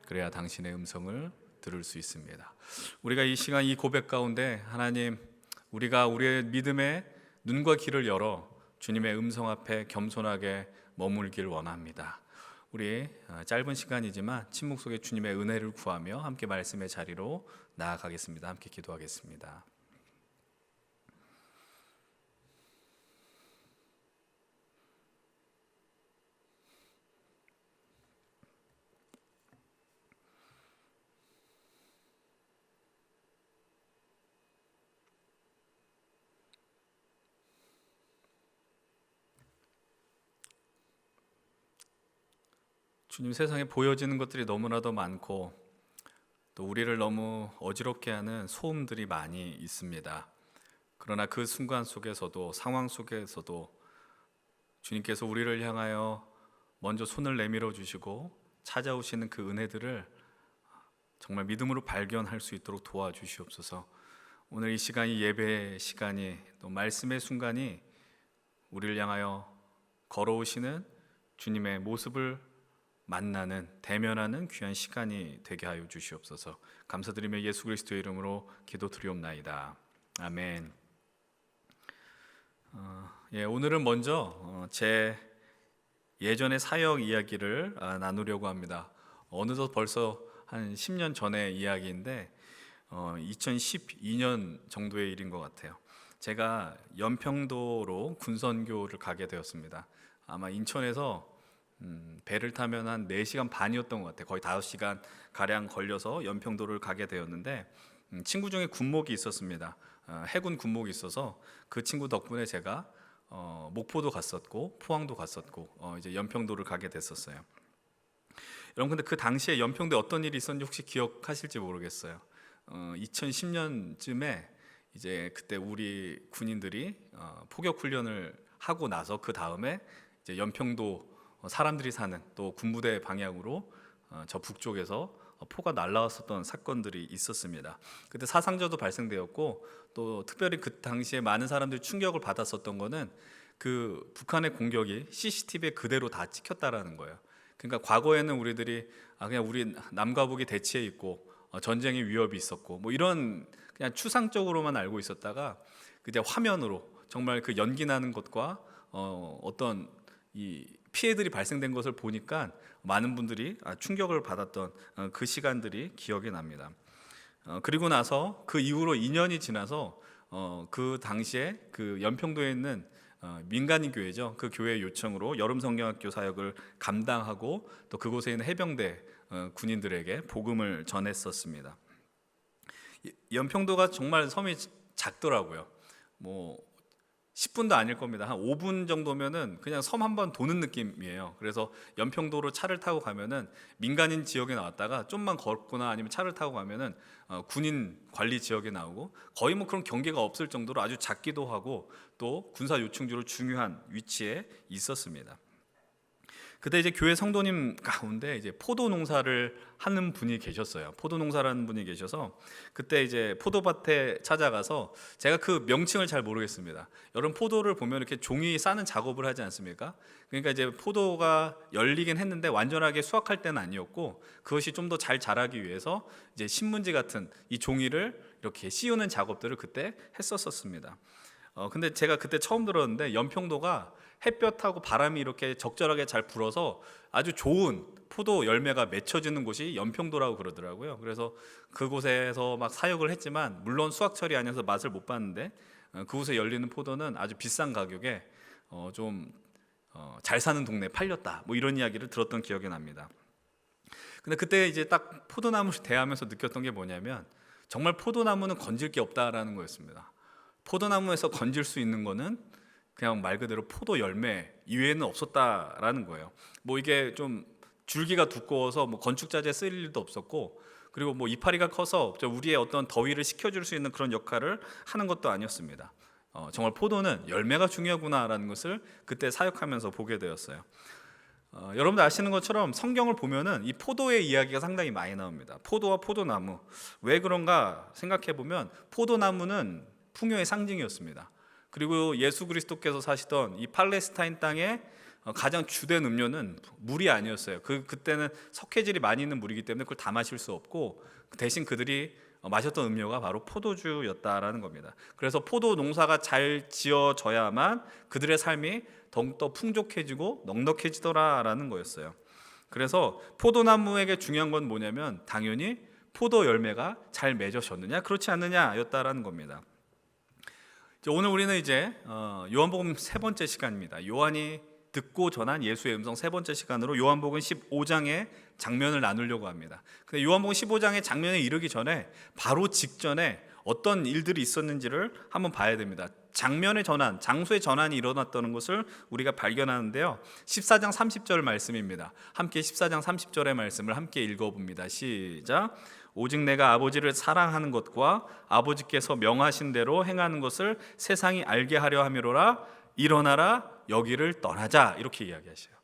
그래야 당신의 음성을 들을 수 있습니다. 우리가 이 시간 이 고백 가운데 하나님, 우리가 우리의 믿음의 눈과 귀를 열어 주님의 음성 앞에 겸손하게 머물길 원합니다. 우리 짧은 시간이지만 침묵 속에 주님의 은혜를 구하며 함께 말씀의 자리로 나아가겠습니다. 함께 기도하겠습니다. 주님, 세상에 보여지는 것들이 너무나도 많고 또 우리를 너무 어지럽게 하는 소음들이 많이 있습니다. 그러나 그 순간 속에서도, 상황 속에서도 주님께서 우리를 향하여 먼저 손을 내밀어 주시고 찾아오시는 그 은혜들을 정말 믿음으로 발견할 수 있도록 도와주시옵소서. 오늘 이 시간이, 예배의 시간이, 또 말씀의 순간이 우리를 향하여 걸어오시는 주님의 모습을 만나는, 대면하는 귀한 시간이 되게 하여 주시옵소서. 감사드리며 예수 그리스도의 이름으로 기도드리옵나이다. 아멘. 오늘은 먼저 제 예전의 사역 이야기를 나누려고 합니다. 어느덧 벌써 한 10년 전의 이야기인데 2012년 정도의 일인 것 같아요. 제가 연평도로 군선교를 가게 되었습니다. 아마 인천에서 배를 타면 한 4시간 반이었던 것 같아요. 거의 5시간 가량 걸려서 연평도를 가게 되었는데 친구 중에 군목이 있었습니다. 해군 군목이 있어서 그 친구 덕분에 제가 목포도 갔었고 포항도 갔었고 이제 연평도를 가게 됐었어요. 여러분, 근데 그 당시에 연평도에 어떤 일이 있었는지 혹시 기억하실지 모르겠어요. 2010년쯤에 이제 그때 우리 군인들이 포격 훈련을 하고 나서 그 다음에 이제 연평도 사람들이 사는 또 군부대 방향으로 저 북쪽에서 포가 날라왔었던 사건들이 있었습니다. 그때 사상자도 발생되었고 또 특별히 그 당시에 많은 사람들이 충격을 받았었던 거는 그 북한의 공격이 CCTV에 그대로 다 찍혔다라는 거예요. 그러니까 과거에는 우리들이 그냥 우리 남과 북이 대치해 있고 전쟁의 위협이 있었고 뭐 이런 그냥 추상적으로만 알고 있었다가 이제 화면으로 정말 그 연기 나는 것과 어떤 이 피해들이 발생된 것을 보니까 많은 분들이 충격을 받았던 그 시간들이 기억이 납니다. 그리고 나서 그 이후로 2년이 지나서 그 당시에 그 연평도에 있는 민간인 교회죠. 그 교회 요청으로 여름 성경학교 사역을 감당하고 또 그곳에 있는 해병대 군인들에게 복음을 전했었습니다. 연평도가 정말 섬이 작더라고요. 뭐 10분도 아닐 겁니다. 한 5분 정도면은 그냥 섬 한번 도는 느낌이에요. 그래서 연평도로 차를 타고 가면은 민간인 지역에 나왔다가 좀만 걷거나 아니면 차를 타고 가면은 군인 관리 지역에 나오고 거의 뭐 그런 경계가 없을 정도로 아주 작기도 하고 또 군사 요충지로 중요한 위치에 있었습니다. 그때 이제 교회 성도님 가운데 이제 포도 농사를 하는 분이 계셨어요. 포도 농사라는 분이 계셔서 그때 이제 포도밭에 찾아가서 제가 그 명칭을 잘 모르겠습니다. 여러분, 포도를 보면 이렇게 종이 싸는 작업을 하지 않습니까? 그러니까 이제 포도가 열리긴 했는데 완전하게 수확할 때는 아니었고 그것이 좀 더 잘 자라기 위해서 이제 신문지 같은 이 종이를 이렇게 씌우는 작업들을 그때 했었습니다. 근데 제가 그때 처음 들었는데 연평도가 햇볕하고 바람이 이렇게 적절하게 잘 불어서 아주 좋은 포도 열매가 맺혀지는 곳이 연평도라고 그러더라고요. 그래서 그곳에서 막 사역을 했지만 물론 수확철이 아니어서 맛을 못 봤는데 그곳에 열리는 포도는 아주 비싼 가격에 좀 잘 사는 동네에 팔렸다. 뭐 이런 이야기를 들었던 기억이 납니다. 근데 그때 이제 딱 포도나무를 대하면서 느꼈던 게 뭐냐면 정말 포도나무는 건질 게 없다라는 거였습니다. 포도나무에서 건질 수 있는 거는 그냥 말 그대로 포도 열매 이외에는 없었다라는 거예요. 뭐 이게 좀 줄기가 두꺼워서 뭐 건축자재에 쓸 일도 없었고 그리고 뭐 이파리가 커서 우리의 어떤 더위를 식혀줄 수 있는 그런 역할을 하는 것도 아니었습니다. 정말 포도는 열매가 중요하구나라는 것을 그때 사역하면서 보게 되었어요. 여러분들 아시는 것처럼 성경을 보면은 이 포도의 이야기가 상당히 많이 나옵니다. 포도와 포도나무. 왜 그런가 생각해 보면 포도나무는 풍요의 상징이었습니다. 그리고 예수 그리스도께서 사시던 이 팔레스타인 땅에 가장 주된 음료는 물이 아니었어요. 그때는 석회질이 많이 있는 물이기 때문에 그걸 다 마실 수 없고 대신 그들이 마셨던 음료가 바로 포도주였다라는 겁니다. 그래서 포도 농사가 잘 지어져야만 그들의 삶이 더욱더 풍족해지고 넉넉해지더라라는 거였어요. 그래서 포도나무에게 중요한 건 뭐냐면 당연히 포도 열매가 잘 맺어졌느냐 그렇지 않느냐였다라는 겁니다. 오늘 우리는 이제 요한복음 세 번째 시간입니다. 요한이 듣고 전한 예수의 음성 세 번째 시간으로 요한복음 15장의 장면을 나누려고 합니다. 근데 요한복음 15장의 장면에 이르기 전에 바로 직전에 어떤 일들이 있었는지를 한번 봐야 됩니다. 장면의 전환, 장소의 전환이 일어났다는 것을 우리가 발견하는데요. 14장 30절 말씀입니다. 함께 14장 30절의 말씀을 함께 읽어봅니다. 시작. 오직 내가 아버지를 사랑하는 것과 아버지께서 명하신 대로 행하는 것을 세상이 알게 하려 함이로라. 일어나라 여기를 떠나자 이렇게 이야기하셔요.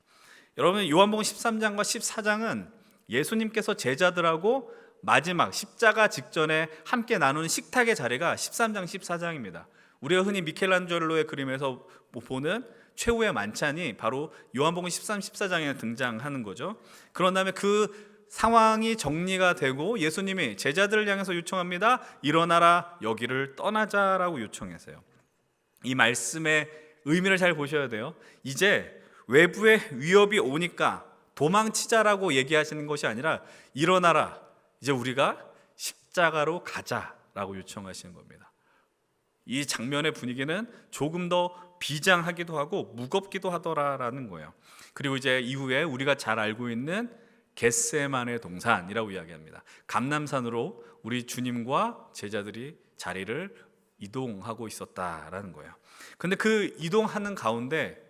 여러분 요한복음 13장과 14장은 예수님께서 제자들하고 마지막 십자가 직전에 함께 나누는 식탁의 자리가 13장 14장입니다. 우리가 흔히 미켈란젤로의 그림에서 보는 최후의 만찬이 바로 요한복음 13, 14장에 등장하는 거죠. 그런 다음에 그 상황이 정리가 되고 예수님이 제자들을 향해서 요청합니다. 일어나라 여기를 떠나자라고 요청했어요. 이 말씀의 의미를 잘 보셔야 돼요. 이제 외부의 위협이 오니까 도망치자라고 얘기하시는 것이 아니라 일어나라 이제 우리가 십자가로 가자라고 요청하시는 겁니다. 이 장면의 분위기는 조금 더 비장하기도 하고 무겁기도 하더라라는 거예요. 그리고 이제 이후에 우리가 잘 알고 있는 겟세마네 동산이라고 이야기합니다. 감람산으로 우리 주님과 제자들이 자리를 이동하고 있었다라는 거예요. 근데 그 이동하는 가운데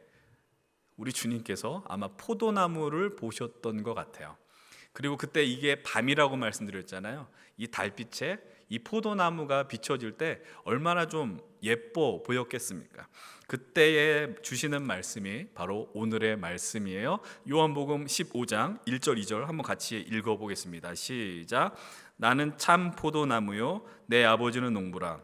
우리 주님께서 아마 포도나무를 보셨던 것 같아요. 그리고 그때 이게 밤이라고 말씀드렸잖아요. 이 달빛에 이 포도나무가 비춰질 때 얼마나 좀 예뻐 보였겠습니까? 그때에 주시는 말씀이 바로 오늘의 말씀이에요. 요한복음 15장 1절 2절 한번 같이 읽어보겠습니다. 시작. 나는 참 포도나무요 내 아버지는 농부라.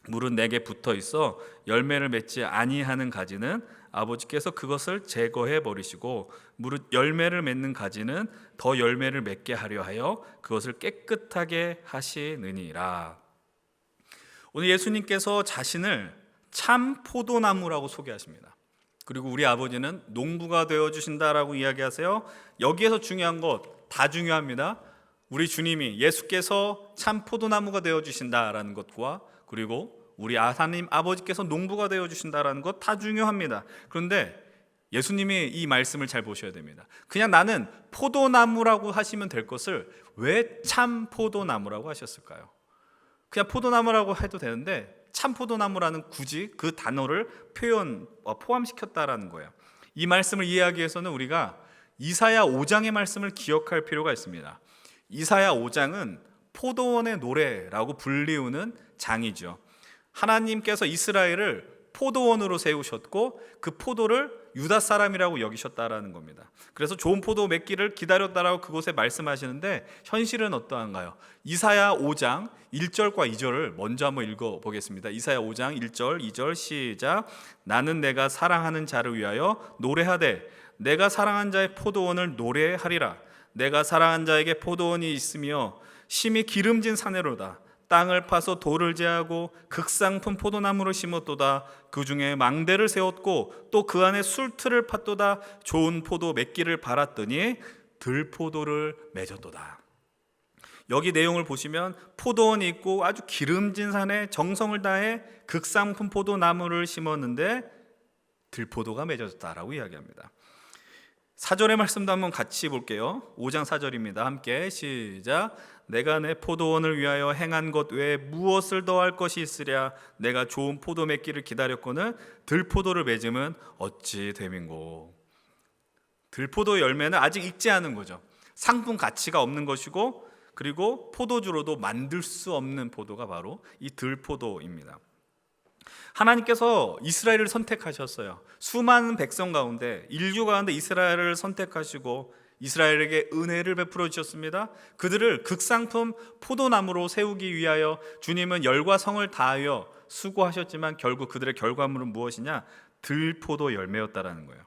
물은 내게 붙어 있어 열매를 맺지 아니하는 가지는 아버지께서 그것을 제거해 버리시고 무릇 열매를 맺는 가지는 더 열매를 맺게 하려 하여 그것을 깨끗하게 하시느니라. 오늘 예수님께서 자신을 참 포도나무라고 소개하십니다. 그리고 우리 아버지는 농부가 되어 주신다라고 이야기하세요. 여기에서 중요한 것 다 중요합니다. 우리 주님이 예수께서 참 포도나무가 되어 주신다라는 것과 그리고 우리 하나님 아버지께서 농부가 되어 주신다라는 것 다 중요합니다. 그런데 예수님이 이 말씀을 잘 보셔야 됩니다. 그냥 나는 포도나무라고 하시면 될 것을 왜 참 포도나무라고 하셨을까요? 그냥 포도나무라고 해도 되는데 참 포도나무라는 굳이 그 단어를 포함시켰다라는 거예요. 이 말씀을 이해하기 위해서는 우리가 이사야 5장의 말씀을 기억할 필요가 있습니다. 이사야 5장은 포도원의 노래라고 불리우는 장이죠. 하나님께서 이스라엘을 포도원으로 세우셨고 그 포도를 유다 사람이라고 여기셨다라는 겁니다. 그래서 좋은 포도 맺기를 기다렸다라고 그곳에 말씀하시는데 현실은 어떠한가요? 이사야 5장 1절과 2절을 먼저 한번 읽어보겠습니다. 이사야 5장 1절 2절 시작. 나는 내가 사랑하는 자를 위하여 노래하되 내가 사랑한 자의 포도원을 노래하리라. 내가 사랑한 자에게 포도원이 있으며 심히 기름진 사내로다. 땅을 파서 돌을 제하고 극상품 포도나무를 심었도다. 그 중에 망대를 세웠고 또 그 안에 술틀을 팠도다. 좋은 포도 맺기를 바랐더니 들포도를 맺었도다. 여기 내용을 보시면 포도원이 있고 아주 기름진 산에 정성을 다해 극상품 포도나무를 심었는데 들포도가 맺어졌다라고 이야기합니다. 4절의 말씀도 한번 같이 볼게요. 5장 4절입니다. 함께 시작. 내가 내 포도원을 위하여 행한 것 외에 무엇을 더할 것이 있으랴. 내가 좋은 포도 맺기를 기다렸거늘 들포도를 맺음은 어찌 됨인고. 들포도 열매는 아직 익지 않은 거죠. 상품 가치가 없는 것이고 그리고 포도주로도 만들 수 없는 포도가 바로 이 들포도입니다. 하나님께서 이스라엘을 선택하셨어요. 수많은 백성 가운데, 인류 가운데 이스라엘을 선택하시고 이스라엘에게 은혜를 베풀어 주셨습니다. 그들을 극상품 포도나무로 세우기 위하여 주님은 열과 성을 다하여 수고하셨지만 결국 그들의 결과물은 무엇이냐? 들포도 열매였다라는 거예요.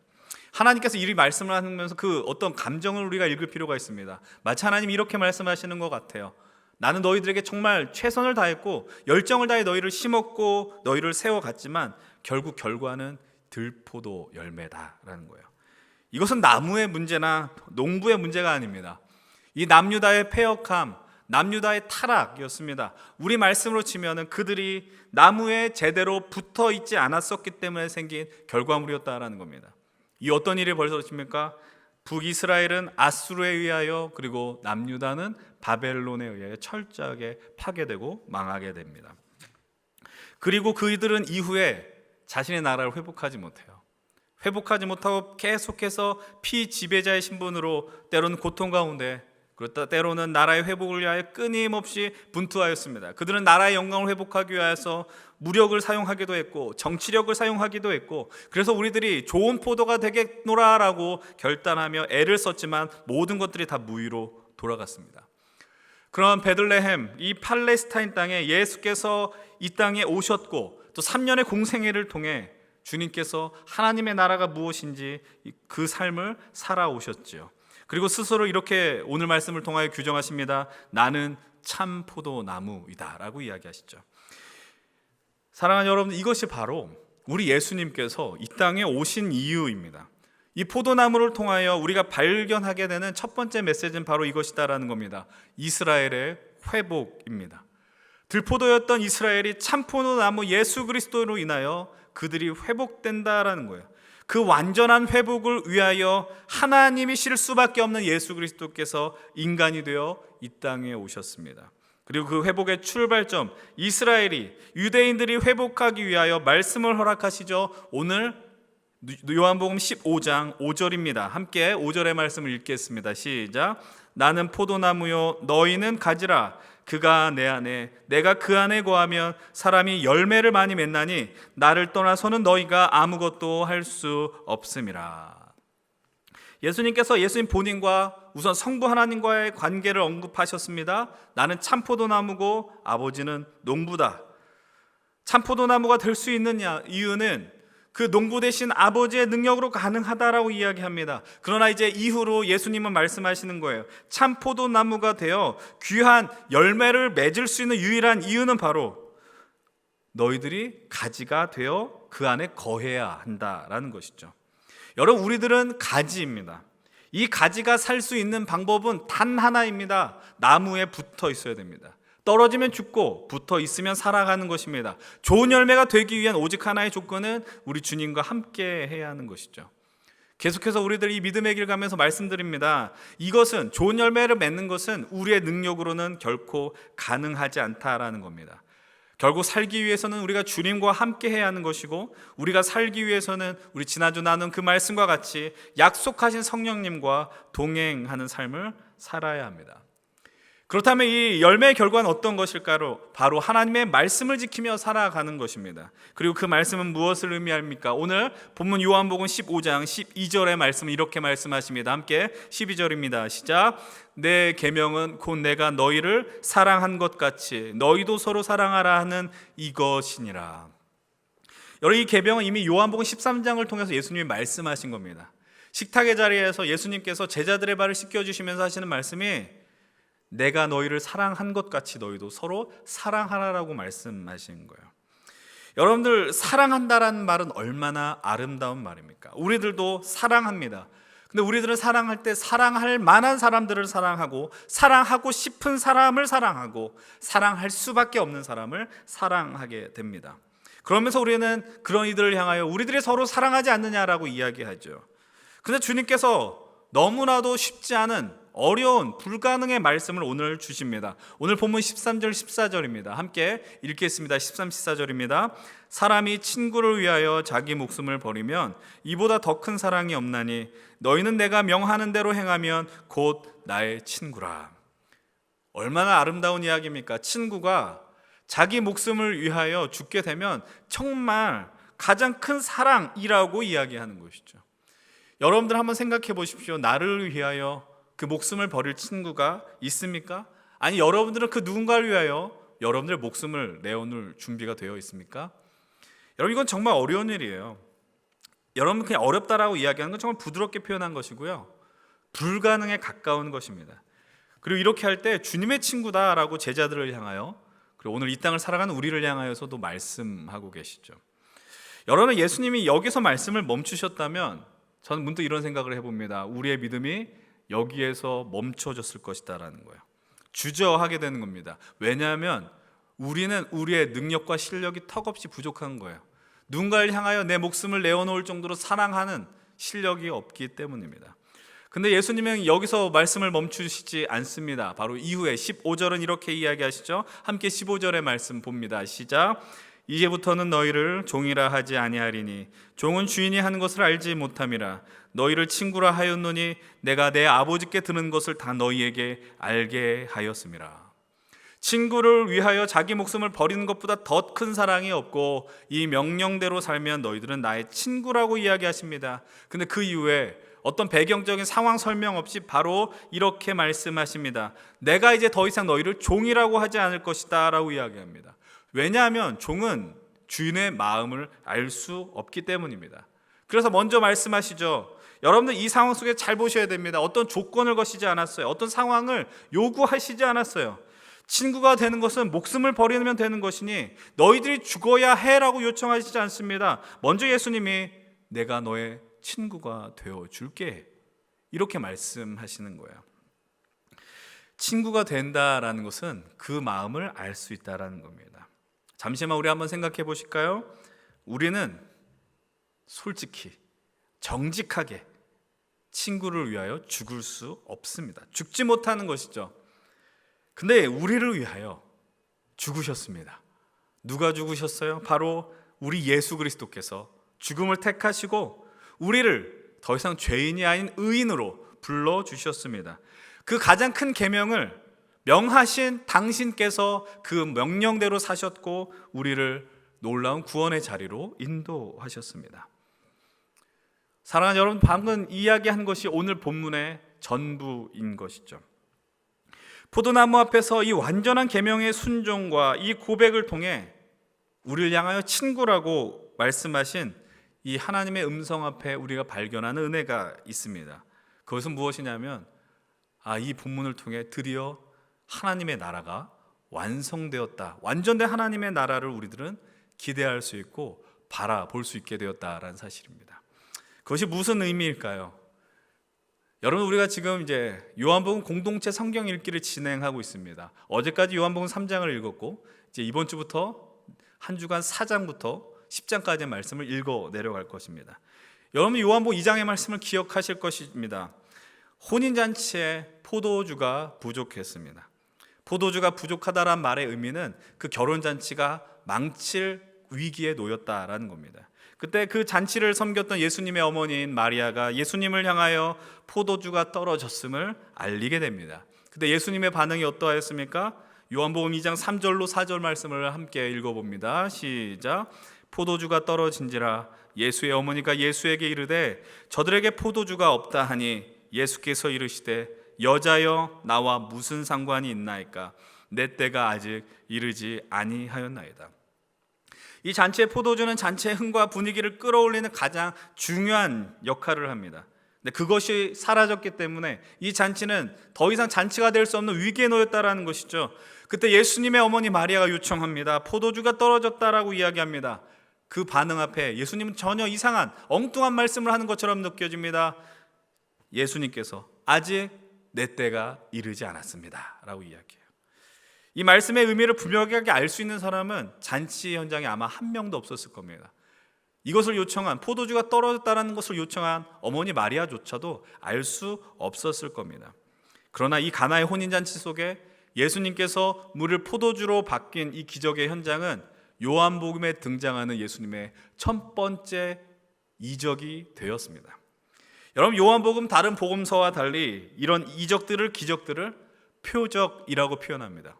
하나님께서 이 말씀을 하면서 그 어떤 감정을 우리가 읽을 필요가 있습니다. 마치 하나님이 이렇게 말씀하시는 것 같아요. 나는 너희들에게 정말 최선을 다했고 열정을 다해 너희를 심었고 너희를 세워갔지만 결국 결과는 들포도 열매다라는 거예요. 이것은 나무의 문제나 농부의 문제가 아닙니다. 이 남유다의 패역함, 남유다의 타락이었습니다. 우리 말씀으로 치면은 그들이 나무에 제대로 붙어 있지 않았었기 때문에 생긴 결과물이었다라는 겁니다. 이 어떤 일이 벌어집니까? 북이스라엘은 아수르에 의하여, 그리고 남유다는 바벨론에 의하여 철저하게 파괴되고 망하게 됩니다. 그리고 그들은 이후에 자신의 나라를 회복하지 못해요. 회복하지 못하고 계속해서 피지배자의 신분으로 때로는 고통 가운데, 그렇다 때로는 나라의 회복을 위하여 끊임없이 분투하였습니다. 그들은 나라의 영광을 회복하기 위해서 무력을 사용하기도 했고 정치력을 사용하기도 했고, 그래서 우리들이 좋은 포도가 되겠노라라고 결단하며 애를 썼지만 모든 것들이 다 무위로 돌아갔습니다. 그런 베들레헴, 이 팔레스타인 땅에 예수께서 이 땅에 오셨고 또 3년의 공생애를 통해 주님께서 하나님의 나라가 무엇인지 그 삶을 살아오셨죠. 그리고 스스로 이렇게 오늘 말씀을 통하여 규정하십니다. 나는 참 포도나무이다 라고 이야기하시죠. 사랑하는 여러분, 이것이 바로 우리 예수님께서 이 땅에 오신 이유입니다. 이 포도나무를 통하여 우리가 발견하게 되는 첫 번째 메시지는 바로 이것이다라는 겁니다. 이스라엘의 회복입니다. 들포도였던 이스라엘이 참 포도나무 예수 그리스도로 인하여 그들이 회복된다라는 거예요. 그 완전한 회복을 위하여 하나님이실 수밖에 없는 예수 그리스도께서 인간이 되어 이 땅에 오셨습니다. 그리고 그 회복의 출발점, 이스라엘이, 유대인들이 회복하기 위하여 말씀을 허락하시죠. 오늘 요한복음 15장 5절입니다. 함께 5절의 말씀을 읽겠습니다. 시작. 나는 포도나무요 너희는 가지라. 그가 내 안에 내가 그 안에 거하면 사람이 열매를 많이 맺나니 나를 떠나서는 너희가 아무것도 할 수 없음이라. 예수님께서 예수님 본인과 우선 성부 하나님과의 관계를 언급하셨습니다. 나는 참포도나무고 아버지는 농부다. 참포도나무가 될 수 있는 이유는 그 농부 대신 아버지의 능력으로 가능하다라고 이야기합니다. 그러나 이제 이후로 예수님은 말씀하시는 거예요. 참 포도나무가 되어 귀한 열매를 맺을 수 있는 유일한 이유는 바로 너희들이 가지가 되어 그 안에 거해야 한다라는 것이죠. 여러분, 우리들은 가지입니다. 이 가지가 살 수 있는 방법은 단 하나입니다. 나무에 붙어 있어야 됩니다. 떨어지면 죽고 붙어 있으면 살아가는 것입니다. 좋은 열매가 되기 위한 오직 하나의 조건은 우리 주님과 함께 해야 하는 것이죠. 계속해서 우리들 이 믿음의 길 가면서 말씀드립니다. 이것은, 좋은 열매를 맺는 것은 우리의 능력으로는 결코 가능하지 않다라는 겁니다. 결국 살기 위해서는 우리가 주님과 함께 해야 하는 것이고, 우리가 살기 위해서는 우리 지난주 나눈 그 말씀과 같이 약속하신 성령님과 동행하는 삶을 살아야 합니다. 그렇다면 이 열매의 결과는 어떤 것일까요? 바로 하나님의 말씀을 지키며 살아가는 것입니다. 그리고 그 말씀은 무엇을 의미합니까? 오늘 본문 요한복음 15장 12절의 말씀은 이렇게 말씀하십니다. 함께 12절입니다. 시작. 내 계명은 곧 내가 너희를 사랑한 것 같이 너희도 서로 사랑하라 하는 이것이니라. 여러분, 이 계명은 이미 요한복음 13장을 통해서 예수님이 말씀하신 겁니다. 식탁의 자리에서 예수님께서 제자들의 발을 씻겨주시면서 하시는 말씀이 내가 너희를 사랑한 것 같이 너희도 서로 사랑하라라고 말씀하신 거예요. 여러분들, 사랑한다라는 말은 얼마나 아름다운 말입니까? 우리들도 사랑합니다. 근데 우리들은 사랑할 때 사랑할 만한 사람들을 사랑하고, 사랑하고 싶은 사람을 사랑하고, 사랑할 수밖에 없는 사람을 사랑하게 됩니다. 그러면서 우리는 그런 이들을 향하여 우리들이 서로 사랑하지 않느냐라고 이야기하죠. 근데 주님께서 너무나도 쉽지 않은 어려운 불가능의 말씀을 오늘 주십니다. 오늘 본문 13절 14절입니다. 함께 읽겠습니다. 13, 14절입니다. 사람이 친구를 위하여 자기 목숨을 버리면 이보다 더 큰 사랑이 없나니 너희는 내가 명하는 대로 행하면 곧 나의 친구라. 얼마나 아름다운 이야기입니까? 친구가 자기 목숨을 위하여 죽게 되면 정말 가장 큰 사랑이라고 이야기하는 것이죠. 여러분들 한번 생각해 보십시오. 나를 위하여 그 목숨을 버릴 친구가 있습니까? 아니, 여러분들은 그 누군가를 위하여 여러분들의 목숨을 내어놓을 준비가 되어 있습니까? 여러분, 이건 정말 어려운 일이에요. 여러분, 그냥 어렵다라고 이야기하는 건 정말 부드럽게 표현한 것이고요, 불가능에 가까운 것입니다. 그리고 이렇게 할 때 주님의 친구다라고 제자들을 향하여, 그리고 오늘 이 땅을 살아가는 우리를 향하여서도 말씀하고 계시죠. 여러분, 예수님이 여기서 말씀을 멈추셨다면 저는 문득 이런 생각을 해봅니다. 우리의 믿음이 여기에서 멈춰졌을 것이다라는 거예요. 주저하게 되는 겁니다. 왜냐하면 우리는 우리의 능력과 실력이 턱없이 부족한 거예요. 누군가를 향하여 내 목숨을 내어놓을 정도로 사랑하는 실력이 없기 때문입니다. 근데 예수님은 여기서 말씀을 멈추시지 않습니다. 바로 이후에 15절은 이렇게 이야기하시죠. 함께 15절의 말씀 봅니다. 시작. 이제부터는 너희를 종이라 하지 아니하리니 종은 주인이 하는 것을 알지 못함이라. 너희를 친구라 하였노니 내가 내 아버지께 들은 것을 다 너희에게 알게 하였음이라. 친구를 위하여 자기 목숨을 버리는 것보다 더 큰 사랑이 없고 이 명령대로 살면 너희들은 나의 친구라고 이야기하십니다. 근데 그 이후에 어떤 배경적인 상황 설명 없이 바로 이렇게 말씀하십니다. 내가 이제 더 이상 너희를 종이라고 하지 않을 것이다 라고 이야기합니다. 왜냐하면 종은 주인의 마음을 알 수 없기 때문입니다. 그래서 먼저 말씀하시죠. 여러분들 이 상황 속에 잘 보셔야 됩니다. 어떤 조건을 거시지 않았어요. 어떤 상황을 요구하시지 않았어요. 친구가 되는 것은 목숨을 버리면 되는 것이니 너희들이 죽어야 해라고 요청하시지 않습니다. 먼저 예수님이 내가 너의 친구가 되어줄게 이렇게 말씀하시는 거예요. 친구가 된다라는 것은 그 마음을 알 수 있다라는 겁니다. 잠시만 우리 한번 생각해 보실까요? 우리는 솔직히 정직하게 친구를 위하여 죽을 수 없습니다. 죽지 못하는 것이죠. 근데 우리를 위하여 죽으셨습니다. 누가 죽으셨어요? 바로 우리 예수 그리스도께서 죽음을 택하시고 우리를 더 이상 죄인이 아닌 의인으로 불러주셨습니다. 그 가장 큰 계명을 명하신 당신께서 그 명령대로 사셨고 우리를 놀라운 구원의 자리로 인도하셨습니다. 사랑하는 여러분, 방금 이야기한 것이 오늘 본문의 전부인 것이죠. 포도나무 앞에서 이 완전한 계명의 순종과 이 고백을 통해 우리를 향하여 친구라고 말씀하신 이 하나님의 음성 앞에 우리가 발견하는 은혜가 있습니다. 그것은 무엇이냐면 이 본문을 통해 드디어 하나님의 나라가 완성되었다, 완전된 하나님의 나라를 우리들은 기대할 수 있고 바라볼 수 있게 되었다라는 사실입니다. 그것이 무슨 의미일까요? 여러분, 우리가 지금 이제 요한복음 공동체 성경 읽기를 진행하고 있습니다. 어제까지 요한복음 3장을 읽었고 이제 이번 주부터 한 주간 4장부터 10장까지의 말씀을 읽어 내려갈 것입니다. 여러분, 요한복음 2장의 말씀을 기억하실 것입니다. 혼인잔치에 포도주가 부족했습니다. 포도주가 부족하다란 말의 의미는 그 결혼잔치가 망칠 위기에 놓였다라는 겁니다. 그때 그 잔치를 섬겼던 예수님의 어머니인 마리아가 예수님을 향하여 포도주가 떨어졌음을 알리게 됩니다. 그때 예수님의 반응이 어떠하였습니까? 요한복음 2장 3절로 4절 말씀을 함께 읽어봅니다. 시작. 포도주가 떨어진지라 예수의 어머니가 예수에게 이르되 저들에게 포도주가 없다 하니 예수께서 이르시되 여자여 나와 무슨 상관이 있나이까 내 때가 아직 이르지 아니하였나이다. 이 잔치의 포도주는 잔치의 흥과 분위기를 끌어올리는 가장 중요한 역할을 합니다. 근데 그것이 사라졌기 때문에 이 잔치는 더 이상 잔치가 될 수 없는 위기에 놓였다라는 것이죠. 그때 예수님의 어머니 마리아가 요청합니다. 포도주가 떨어졌다라고 이야기합니다. 그 반응 앞에 예수님은 전혀 이상한 엉뚱한 말씀을 하는 것처럼 느껴집니다. 예수님께서 아직 내 때가 이르지 않았습니다 라고 이야기해요. 이 말씀의 의미를 분명하게 알 수 있는 사람은 잔치 현장에 아마 한 명도 없었을 겁니다. 이것을 요청한, 포도주가 떨어졌다는 것을 요청한 어머니 마리아조차도 알 수 없었을 겁니다. 그러나 이 가나의 혼인잔치 속에 예수님께서 물을 포도주로 바뀐 이 기적의 현장은 요한복음에 등장하는 예수님의 첫 번째 이적이 되었습니다. 여러분, 요한복음 다른 복음서와 달리 이런 이적들을, 기적들을 표적이라고 표현합니다.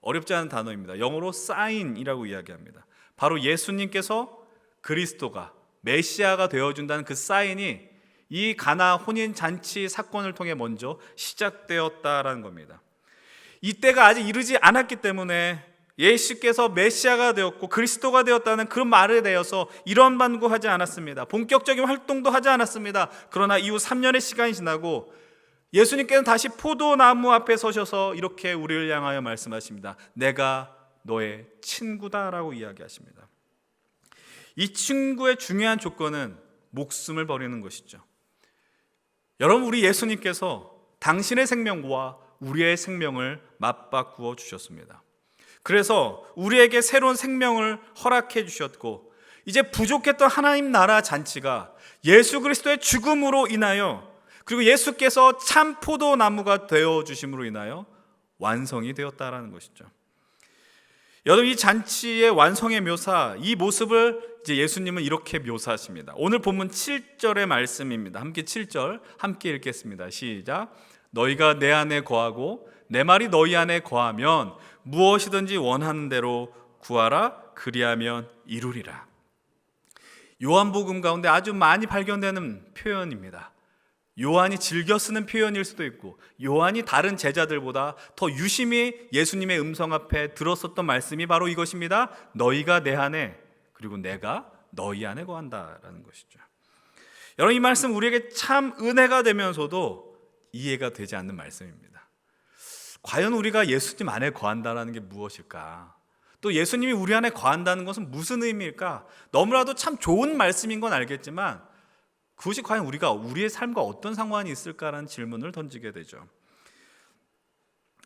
어렵지 않은 단어입니다. 영어로 사인이라고 이야기합니다. 바로 예수님께서 그리스도가 메시아가 되어준다는 그 사인이 이 가나 혼인 잔치 사건을 통해 먼저 시작되었다라는 겁니다. 이때가 아직 이르지 않았기 때문에 예수께서 메시아가 되었고 그리스도가 되었다는 그런 말에 대해서 이런 반구하지 않았습니다. 본격적인 활동도 하지 않았습니다. 그러나 이후 3년의 시간이 지나고 예수님께서는 다시 포도나무 앞에 서셔서 이렇게 우리를 향하여 말씀하십니다. 내가 너의 친구다라고 이야기하십니다. 이 친구의 중요한 조건은 목숨을 버리는 것이죠. 여러분, 우리 예수님께서 당신의 생명과 우리의 생명을 맞바꾸어 주셨습니다. 그래서 우리에게 새로운 생명을 허락해 주셨고, 이제 부족했던 하나님 나라 잔치가 예수 그리스도의 죽음으로 인하여, 그리고 예수께서 참 포도나무가 되어 주심으로 인하여 완성이 되었다라는 것이죠. 여러분, 이 잔치의 완성의 묘사, 이 모습을 이제 예수님은 이렇게 묘사하십니다. 오늘 본문 7절의 말씀입니다. 함께 7절 함께 읽겠습니다. 시작. 너희가 내 안에 거하고 내 말이 너희 안에 거하면 무엇이든지 원하는 대로 구하라. 그리하면 이루리라. 요한복음 가운데 아주 많이 발견되는 표현입니다. 요한이 즐겨 쓰는 표현일 수도 있고, 요한이 다른 제자들보다 더 유심히 예수님의 음성 앞에 들었었던 말씀이 바로 이것입니다. 너희가 내 안에, 그리고 내가 너희 안에 거한다라는 것이죠. 여러분, 이 말씀 우리에게 참 은혜가 되면서도 이해가 되지 않는 말씀입니다. 과연 우리가 예수님 안에 거한다라는 게 무엇일까? 또 예수님이 우리 안에 거한다는 것은 무슨 의미일까? 너무나도 참 좋은 말씀인 건 알겠지만 그것이 과연 우리의 삶과 어떤 상관이 있을까라는 질문을 던지게 되죠.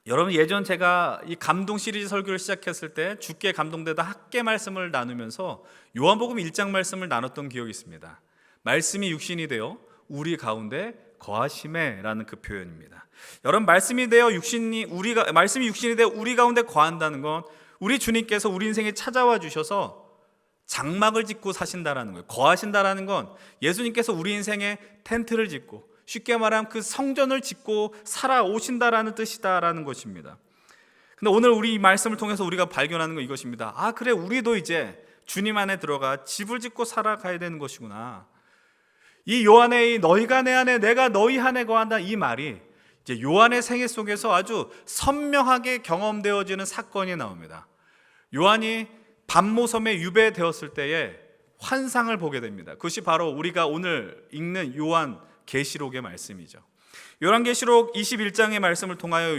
여러분, 예전 제가 이 감동 시리즈 설교를 시작했을 때 주께 감동되다 학계 말씀을 나누면서 요한복음 1장 말씀을 나눴던 기억이 있습니다. 말씀이 육신이 되어 우리 가운데 거하심에라는 그 표현입니다. 여러분, 말씀이 육신이 되어 우리 가운데 거한다는 건 우리 주님께서 우리 인생에 찾아와 주셔서 장막을 짓고 사신다라는 거예요. 거하신다라는 건 예수님께서 우리 인생에 텐트를 짓고, 쉽게 말하면 그 성전을 짓고 살아오신다라는 뜻이다라는 것입니다. 근데 오늘 우리 이 말씀을 통해서 우리가 발견하는 건 이것입니다. 아, 그래, 우리도 이제 주님 안에 들어가 집을 짓고 살아가야 되는 것이구나. 이 요한의 너희가 내 안에 내가 너희 안에 거한다, 이 말이 이제 요한의 생애 속에서 아주 선명하게 경험되어지는 사건이 나옵니다. 요한이 반모섬에 유배되었을 때에 환상을 보게 됩니다. 그것이 바로 우리가 오늘 읽는 요한 계시록의 말씀이죠. 요한계시록 21장의 말씀을 통하여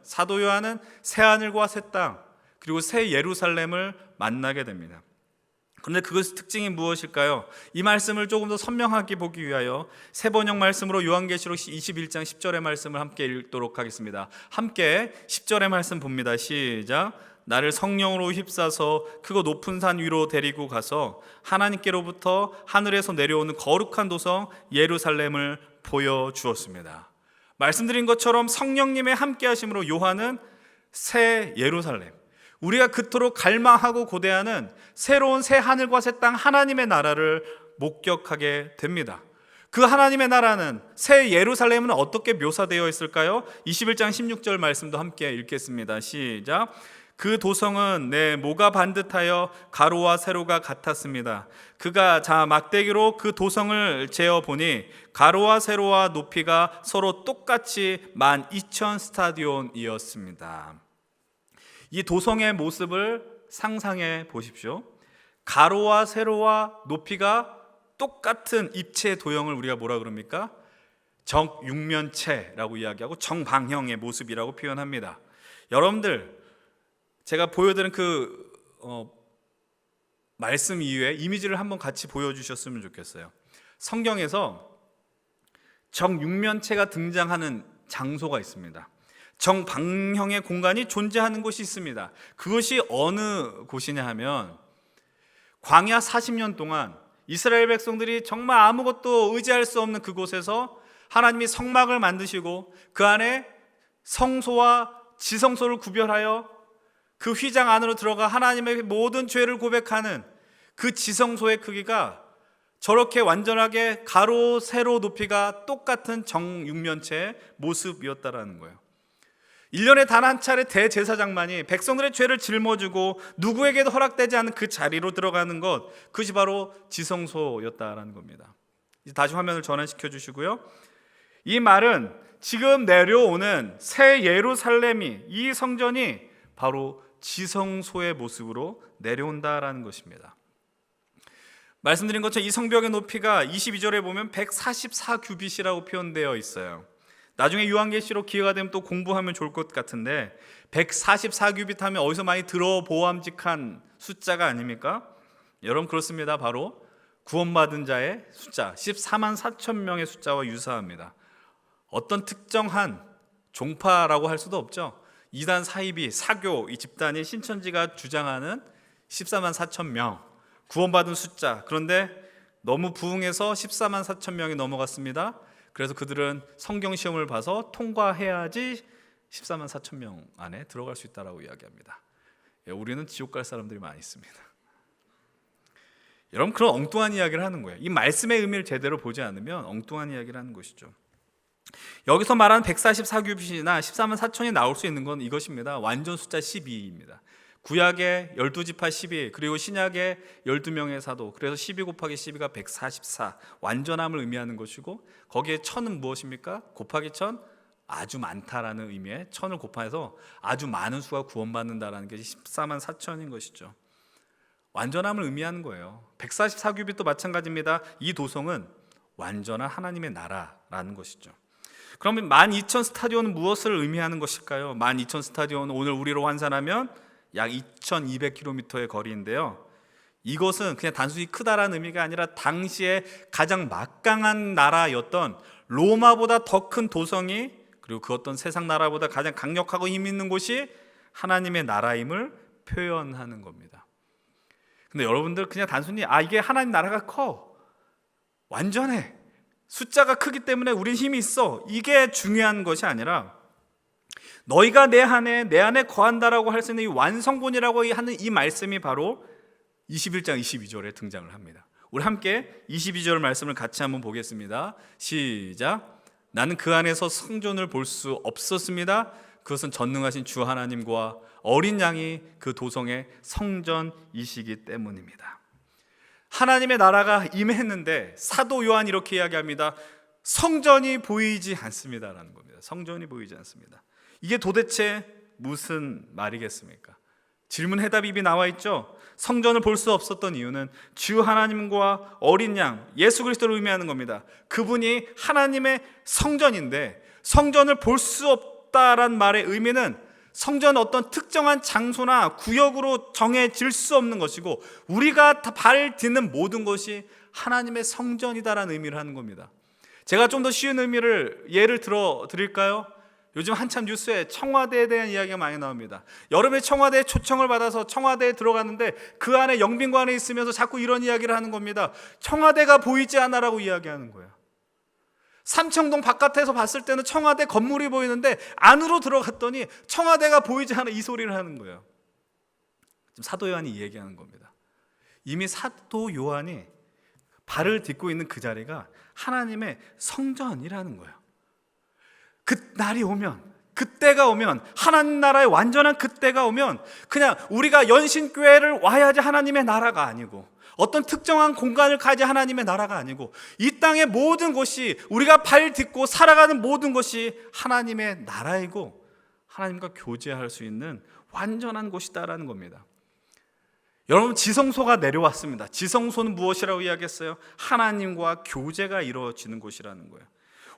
사도 요한은 새 하늘과 새 땅, 그리고 새 예루살렘을 만나게 됩니다. 그런데 그것의 특징이 무엇일까요? 이 말씀을 조금 더 선명하게 보기 위하여 새 번역 말씀으로 요한계시록 21장 10절의 말씀을 함께 읽도록 하겠습니다. 함께 10절의 말씀 봅니다. 시작. 나를 성령으로 휩싸서 크고 높은 산 위로 데리고 가서 하나님께로부터 하늘에서 내려오는 거룩한 도성 예루살렘을 보여주었습니다. 말씀드린 것처럼 성령님의 함께하심으로 요한은 새 예루살렘, 우리가 그토록 갈망하고 고대하는 새로운 새 하늘과 새 땅 하나님의 나라를 목격하게 됩니다. 그 하나님의 나라는, 새 예루살렘은 어떻게 묘사되어 있을까요? 21장 16절 말씀도 함께 읽겠습니다. 시작. 그 도성은 내 모가 반듯하여 가로와 세로가 같았습니다. 그가 막대기로 그 도성을 재어보니 가로와 세로와 높이가 서로 똑같이 12,000 스타디온이었습니다. 이 도성의 모습을 상상해 보십시오. 가로와 세로와 높이가 똑같은 입체 도형을 우리가 뭐라 그럽니까? 정육면체라고 이야기하고 정방형의 모습이라고 표현합니다. 여러분들, 제가 보여드린 그 말씀 이후에 이미지를 한번 같이 보여주셨으면 좋겠어요. 성경에서 정육면체가 등장하는 장소가 있습니다. 정방형의 공간이 존재하는 곳이 있습니다. 그것이 어느 곳이냐 하면 광야 40년 동안 이스라엘 백성들이 정말 아무것도 의지할 수 없는 그곳에서 하나님이 성막을 만드시고 그 안에 성소와 지성소를 구별하여 그 휘장 안으로 들어가 하나님의 모든 죄를 고백하는 그 지성소의 크기가 저렇게 완전하게 가로 세로 높이가 똑같은 정육면체의 모습이었다라는 거예요. 1년에 단 한 차례 대제사장만이 백성들의 죄를 짊어지고 누구에게도 허락되지 않은 그 자리로 들어가는 것, 그것이 바로 지성소였다라는 겁니다. 이제 다시 화면을 전환시켜 주시고요. 이 말은 지금 내려오는 새 예루살렘이, 이 성전이 바로 지성소의 모습으로 내려온다라는 것입니다. 말씀드린 것처럼 이 성벽의 높이가 22절에 보면 144규빗이라고 표현되어 있어요. 나중에 요한계시록 기회가 되면 또 공부하면 좋을 것 같은데 144규빗 하면 어디서 많이 들어보암직한 숫자가 아닙니까? 여러분, 그렇습니다. 바로 구원받은 자의 숫자 14만 4천 명의 숫자와 유사합니다. 어떤 특정한 종파라고 할 수도 없죠. 이단, 사이비, 사교, 이 집단이 신천지가 주장하는 14만 4천 명 구원받은 숫자. 그런데 너무 부흥해서 14만 4천 명이 넘어갔습니다. 그래서 그들은 성경 시험을 봐서 통과해야지 14만 4천 명 안에 들어갈 수 있다라고 이야기합니다. 우리는 지옥 갈 사람들이 많이 있습니다. 여러분, 그런 엉뚱한 이야기를 하는 거예요. 이 말씀의 의미를 제대로 보지 않으면 엉뚱한 이야기를 하는 것이죠. 여기서 말하는 144규빗이나 14만 4천이 나올 수 있는 건 이것입니다. 완전 숫자 12입니다. 구약의 12지파 12, 그리고 신약의 12명의 사도, 그래서 12 곱하기 12가 144, 완전함을 의미하는 것이고, 거기에 천은 무엇입니까? 곱하기 천, 아주 많다라는 의미의 천을 곱해서 아주 많은 수가 구원받는다라는 것이 14만 4천인 것이죠. 완전함을 의미하는 거예요. 144규빗도 마찬가지입니다. 이 도성은 완전한 하나님의 나라라는 것이죠. 그러면 12,000 스타디온은 무엇을 의미하는 것일까요? 12,000 스타디온은 오늘 우리로 환산하면 약 2,200km의 거리인데요. 이것은 그냥 단순히 크다라는 의미가 아니라 당시에 가장 막강한 나라였던 로마보다 더 큰 도성이, 그리고 그 어떤 세상 나라보다 가장 강력하고 힘 있는 곳이 하나님의 나라임을 표현하는 겁니다. 근데 여러분들 그냥 단순히 이게 하나님 나라가 커, 완전해, 숫자가 크기 때문에 우린 힘이 있어, 이게 중요한 것이 아니라 너희가 내 안에 거한다라고 할 수 있는 이 완성본이라고 하는 이 말씀이 바로 21장 22절에 등장을 합니다. 우리 함께 22절 말씀을 같이 한번 보겠습니다. 시작. 나는 그 안에서 성전을 볼 수 없었습니다. 그것은 전능하신 주 하나님과 어린 양이 그 도성의 성전이시기 때문입니다. 하나님의 나라가 임했는데 사도 요한 이렇게 이야기합니다. 성전이 보이지 않습니다라는 겁니다. 성전이 보이지 않습니다. 이게 도대체 무슨 말이겠습니까? 질문 해답입이 나와 있죠. 성전을 볼 수 없었던 이유는 주 하나님과 어린 양 예수 그리스도를 의미하는 겁니다. 그분이 하나님의 성전인데 성전을 볼 수 없다란 말의 의미는 성전은 어떤 특정한 장소나 구역으로 정해질 수 없는 것이고 우리가 발 딛는 모든 것이 하나님의 성전이다라는 의미를 하는 겁니다. 제가 좀 더 쉬운 예를 들어 드릴까요? 요즘 한참 뉴스에 청와대에 대한 이야기가 많이 나옵니다. 여름에 청와대에 초청을 받아서 청와대에 들어갔는데 그 안에 영빈관에 있으면서 자꾸 이런 이야기를 하는 겁니다. 청와대가 보이지 않아라고 이야기하는 거예요. 삼청동 바깥에서 봤을 때는 청와대 건물이 보이는데 안으로 들어갔더니 청와대가 보이지 않아, 이 소리를 하는 거예요. 지금 사도 요한이 이 얘기하는 겁니다. 이미 사도 요한이 발을 딛고 있는 그 자리가 하나님의 성전이라는 거예요. 그 날이 오면, 그때가 오면, 하나님 나라의 완전한 그때가 오면 그냥 우리가 연신교회를 와야지 하나님의 나라가 아니고 어떤 특정한 공간을 가야지 하나님의 나라가 아니고 이 땅의 모든 곳이, 우리가 발 딛고 살아가는 모든 것이 하나님의 나라이고 하나님과 교제할 수 있는 완전한 곳이다라는 겁니다. 여러분, 지성소가 내려왔습니다. 지성소는 무엇이라고 이야기했어요? 하나님과 교제가 이루어지는 곳이라는 거예요.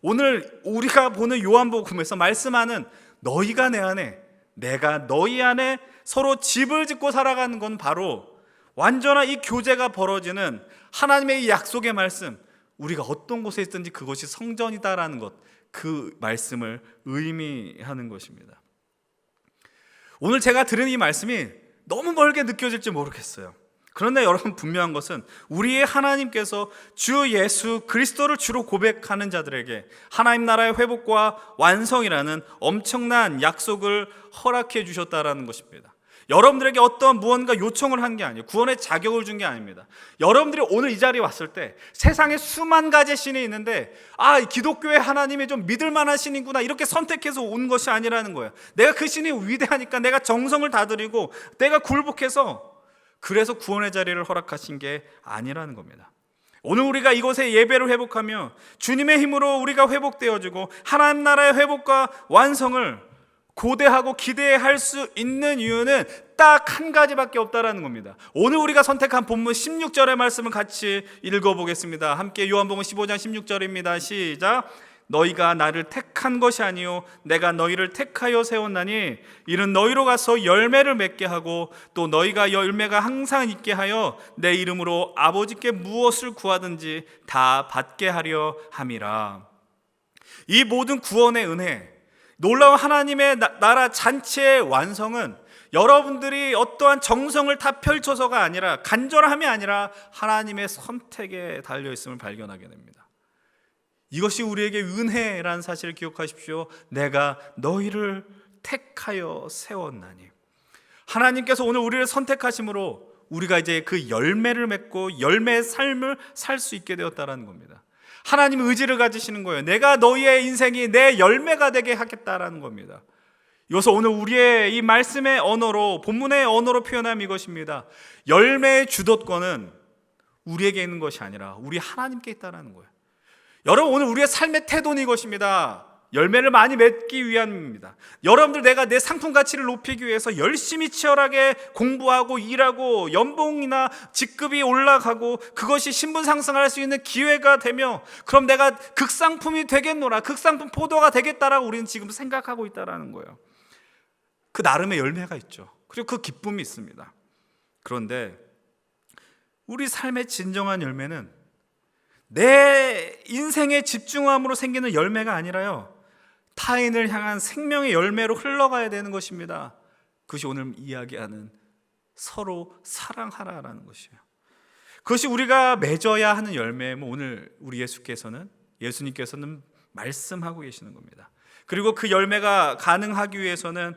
오늘 우리가 보는 요한복음에서 말씀하는 너희가 내 안에, 내가 너희 안에 서로 집을 짓고 살아가는 건 바로 완전한 이 교제가 벌어지는 하나님의 이 약속의 말씀, 우리가 어떤 곳에 있든지 그것이 성전이다라는 것, 그 말씀을 의미하는 것입니다. 오늘 제가 들은 이 말씀이 너무 멀게 느껴질지 모르겠어요. 그런데 여러분, 분명한 것은 우리의 하나님께서 주 예수 그리스도를 주로 고백하는 자들에게 하나님 나라의 회복과 완성이라는 엄청난 약속을 허락해 주셨다라는 것입니다. 여러분들에게 어떤 무언가 요청을 한 게 아니에요. 구원의 자격을 준 게 아닙니다. 여러분들이 오늘 이 자리에 왔을 때 세상에 수만 가지 신이 있는데 기독교의 하나님이 좀 믿을 만한 신이구나 이렇게 선택해서 온 것이 아니라는 거예요. 내가 그 신이 위대하니까 내가 정성을 다드리고 내가 굴복해서 그래서 구원의 자리를 허락하신 게 아니라는 겁니다. 오늘 우리가 이곳에 예배를 회복하며 주님의 힘으로 우리가 회복되어지고 하나님 나라의 회복과 완성을 고대하고 기대할 수 있는 이유는 딱 한 가지밖에 없다라는 겁니다. 오늘 우리가 선택한 본문 16절의 말씀을 같이 읽어보겠습니다. 함께 요한복음 15장 16절입니다. 시작. 너희가 나를 택한 것이 아니요 내가 너희를 택하여 세웠나니 이는 너희로 가서 열매를 맺게 하고 또 너희가 열매가 항상 있게 하여 내 이름으로 아버지께 무엇을 구하든지 다 받게 하려 함이라. 이 모든 구원의 은혜, 놀라운 하나님의 나라 잔치의 완성은 여러분들이 어떠한 정성을 다 펼쳐서가 아니라 간절함이 아니라 하나님의 선택에 달려있음을 발견하게 됩니다. 이것이 우리에게 은혜라는 사실을 기억하십시오. 내가 너희를 택하여 세웠나니. 하나님께서 오늘 우리를 선택하심으로 우리가 이제 그 열매를 맺고 열매의 삶을 살 수 있게 되었다는 겁니다. 하나님 의지를 가지시는 거예요. 내가 너희의 인생이 내 열매가 되게 하겠다라는 겁니다. 이것을 오늘 우리의 이 말씀의 언어로, 본문의 언어로 표현하면 이것입니다. 열매의 주도권은 우리에게 있는 것이 아니라 우리 하나님께 있다는 거예요. 여러분, 오늘 우리의 삶의 태도는 이것입니다. 열매를 많이 맺기 위함입니다. 여러분들, 내가 내 상품 가치를 높이기 위해서 열심히 치열하게 공부하고 일하고 연봉이나 직급이 올라가고 그것이 신분 상승할 수 있는 기회가 되며 그럼 내가 극상품이 되겠노라, 극상품 포도가 되겠다라고 우리는 지금 생각하고 있다는 거예요. 그 나름의 열매가 있죠. 그리고 그 기쁨이 있습니다. 그런데 우리 삶의 진정한 열매는 내 인생의 집중함으로 생기는 열매가 아니라요, 타인을 향한 생명의 열매로 흘러가야 되는 것입니다. 그것이 오늘 이야기하는 서로 사랑하라라는 것이에요. 그것이 우리가 맺어야 하는 열매면 오늘 우리 예수님께서는 말씀하고 계시는 겁니다. 그리고 그 열매가 가능하기 위해서는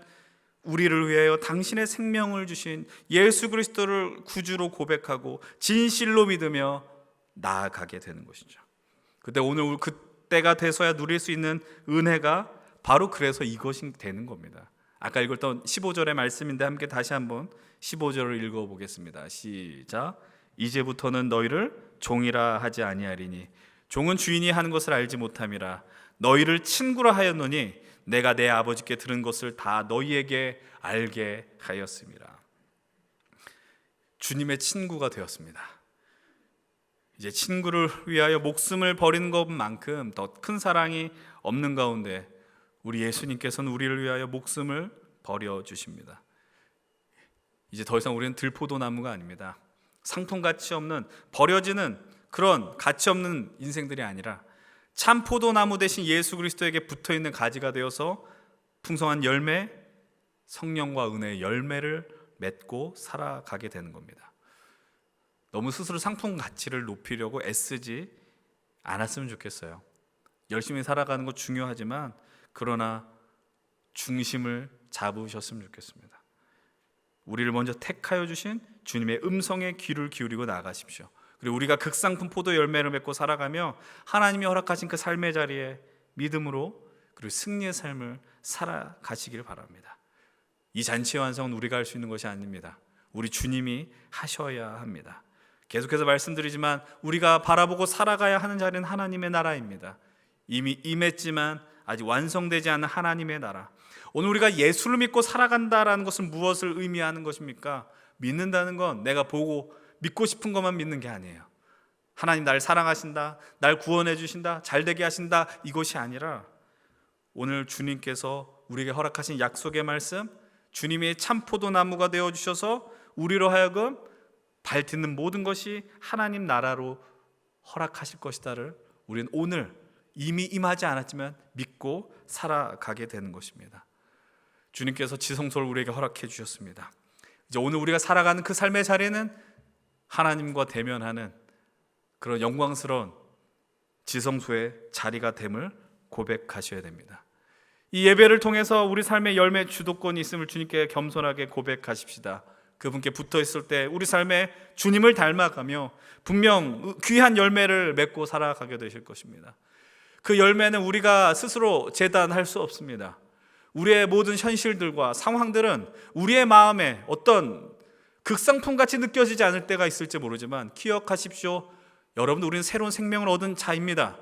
우리를 위하여 당신의 생명을 주신 예수 그리스도를 구주로 고백하고 진실로 믿으며 나아가게 되는 것이죠. 근데 오늘 그때가 돼서야 누릴 수 있는 은혜가 바로 그래서 이것이 되는 겁니다. 아까 읽었던 15절의 말씀인데 함께 다시 한번 15절을 읽어보겠습니다. 시작. 이제부터는 너희를 종이라 하지 아니하리니 종은 주인이 하는 것을 알지 못함이라. 너희를 친구라 하였노니 내가 내 아버지께 들은 것을 다 너희에게 알게 하였습니다. 주님의 친구가 되었습니다. 이제 친구를 위하여 목숨을 버리는 것만큼 더 큰 사랑이 없는 가운데 우리 예수님께서는 우리를 위하여 목숨을 버려주십니다. 이제 더 이상 우리는 들포도나무가 아닙니다. 상품 가치 없는, 버려지는 그런 가치 없는 인생들이 아니라 참 포도나무 대신 예수 그리스도에게 붙어있는 가지가 되어서 풍성한 열매, 성령과 은혜의 열매를 맺고 살아가게 되는 겁니다. 너무 스스로 상품 가치를 높이려고 애쓰지 않았으면 좋겠어요. 열심히 살아가는 거 중요하지만 그러나 중심을 잡으셨으면 좋겠습니다. 우리를 먼저 택하여 주신 주님의 음성에 귀를 기울이고 나아가십시오. 그리고 우리가 극상품 포도 열매를 맺고 살아가며 하나님이 허락하신 그 삶의 자리에 믿음으로 그리고 승리의 삶을 살아가시길 바랍니다. 이 잔치의 완성은 우리가 할 수 있는 것이 아닙니다. 우리 주님이 하셔야 합니다. 계속해서 말씀드리지만 우리가 바라보고 살아가야 하는 자리는 하나님의 나라입니다. 이미 임했지만 아직 완성되지 않은 하나님의 나라. 오늘 우리가 예수를 믿고 살아간다라는 것은 무엇을 의미하는 것입니까? 믿는다는 건 내가 보고 믿고 싶은 것만 믿는 게 아니에요. 하나님 날 사랑하신다, 날 구원해 주신다, 잘되게 하신다, 이것이 아니라 오늘 주님께서 우리에게 허락하신 약속의 말씀, 주님이 참 포도나무가 되어주셔서 우리로 하여금 발딛는 모든 것이 하나님 나라로 허락하실 것이다를 우리는 오늘 이미 임하지 않았지만 믿고 살아가게 되는 것입니다. 주님께서 지성소를 우리에게 허락해 주셨습니다. 이제 오늘 우리가 살아가는 그 삶의 자리는 하나님과 대면하는 그런 영광스러운 지성소의 자리가 됨을 고백하셔야 됩니다. 이 예배를 통해서 우리 삶의 열매 주도권이 있음을 주님께 겸손하게 고백하십시다. 그분께 붙어 있을 때 우리 삶에 주님을 닮아가며 분명 귀한 열매를 맺고 살아가게 되실 것입니다. 그 열매는 우리가 스스로 재단할 수 없습니다. 우리의 모든 현실들과 상황들은 우리의 마음에 어떤 극상품같이 느껴지지 않을 때가 있을지 모르지만 기억하십시오. 여러분, 우리는 새로운 생명을 얻은 자입니다.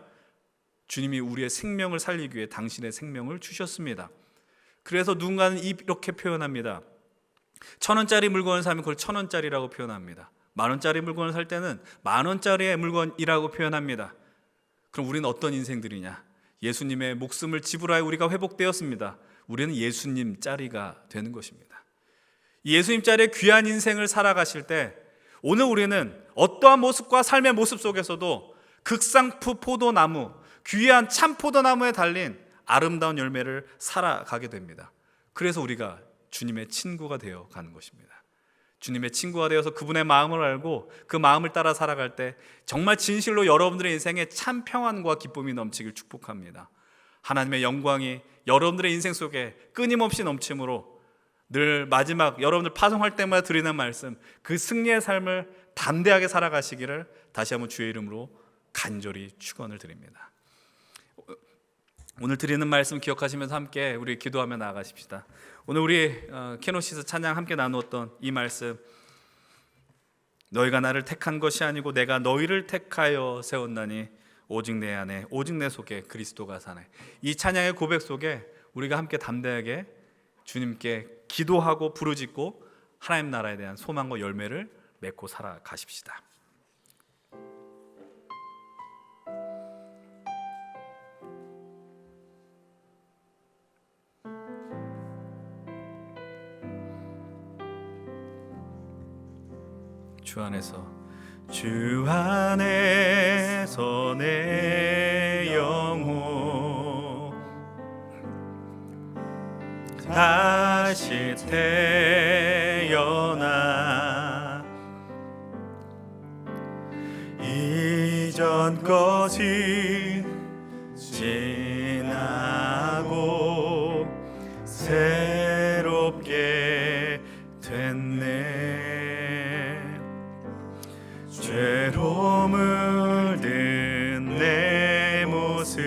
주님이 우리의 생명을 살리기 위해 당신의 생명을 주셨습니다. 그래서 누군가는 이렇게 표현합니다. 1,000원짜리 물건을 사면 그걸 1,000원짜리라고 표현합니다. 10,000원짜리 물건을 살 때는 10,000원짜리의 물건이라고 표현합니다. 그럼 우리는 어떤 인생들이냐? 예수님의 목숨을 지불하여 우리가 회복되었습니다. 우리는 예수님 짜리가 되는 것입니다. 예수님 짜리의 귀한 인생을 살아가실 때 오늘 우리는 어떠한 모습과 삶의 모습 속에서도 극상품 포도나무, 귀한 참 포도나무에 달린 아름다운 열매를 살아가게 됩니다. 그래서 우리가 주님의 친구가 되어 가는 것입니다. 주님의 친구가 되어서 그분의 마음을 알고 그 마음을 따라 살아갈 때 정말 진실로 여러분들의 인생에 참 평안과 기쁨이 넘치길 축복합니다. 하나님의 영광이 여러분들의 인생 속에 끊임없이 넘침으로 늘 마지막 여러분들 파송할 때마다 드리는 말씀, 그 승리의 삶을 담대하게 살아가시기를 다시 한번 주의 이름으로 간절히 축원을 드립니다. 오늘 드리는 말씀 기억하시면서 함께 우리 기도하며 나아가십시다. 오늘 우리 케노시스 찬양 함께 나누었던 이 말씀, 너희가 나를 택한 것이 아니고 내가 너희를 택하여 세웠나니 오직 내 안에 오직 내 속에 그리스도가 사네. 이 찬양의 고백 속에 우리가 함께 담대하게 주님께 기도하고 부르짖고 하나님 나라에 대한 소망과 열매를 맺고 살아가십시다. 주 안에서 내 영혼 다시 태어나 이전 것이 지나고 새롭게 됐네. 죄로 물든 내 모습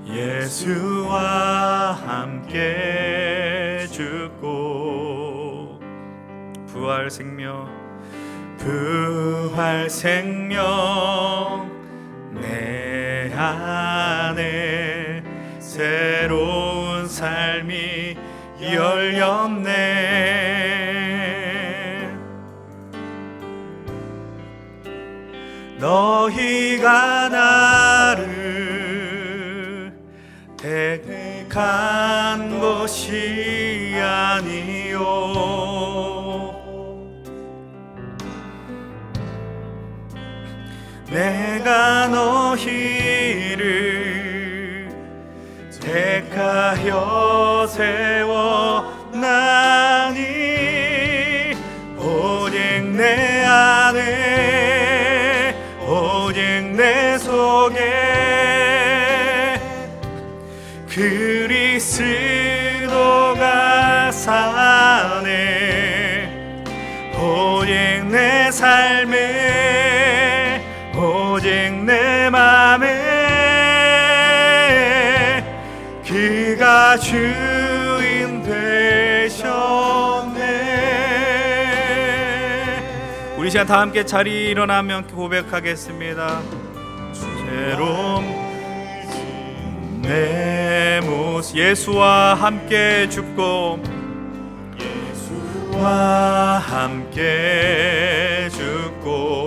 예수와 함께 죽고 부활 생명 내 안에 새로운 삶이 열렸네. 너희가 나를 택한 것이 아니요 내가 너희를 택하여 세워나니 오직 내 안에 오직 내 속에 그리스도가 사네. 오직 내 삶에 오직 내 맘에 그가 주인 되셨네. 우리 시간 다 함께 자리에 일어나면 고백하겠습니다. 죄로 내 모습 예수와 함께 죽고 예수와 함께 죽고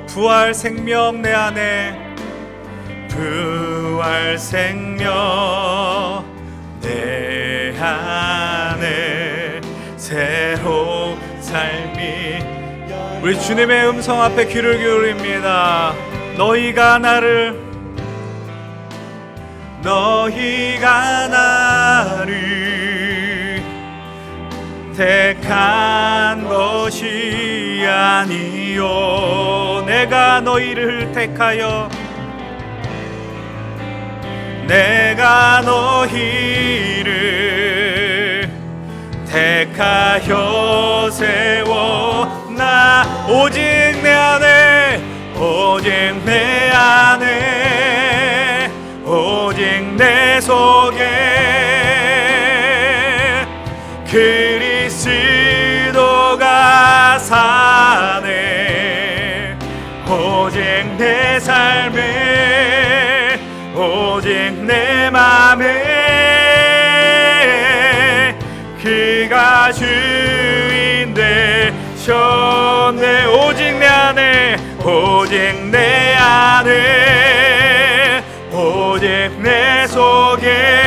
부활 생명 내 안에 부활 생명 내 안에 새로운 삶이 우리 주님의 음성 앞에 귀를 기울입니다. 너희가 나를 택한 것이 아니요 내가 너희를 택하여 내가 너희를 택하여 세워 나 오직 내 안에 오직 내 안에 오직 내 속에 그리스도가 사네 오직 내 삶에 오직 내 맘에 그가 주인 되셨네 오직 내 안에 오직 내 안에 오직 내 속에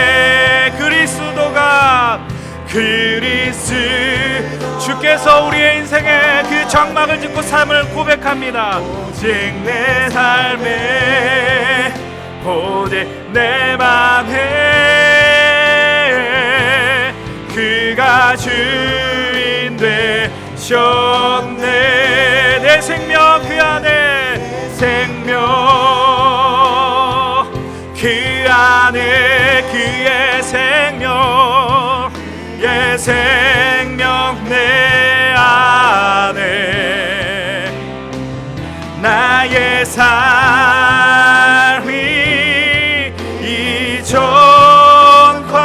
주께서 우리의 인생에 그 장막을 짓고 삶을 고백합니다. 오직 내 삶에 오직 내 맘에 그가 주인 되셨네. 내 생명 그 안에 생명 그 안에 그의 생명 예 생명 내 안에 나의 삶이 이전과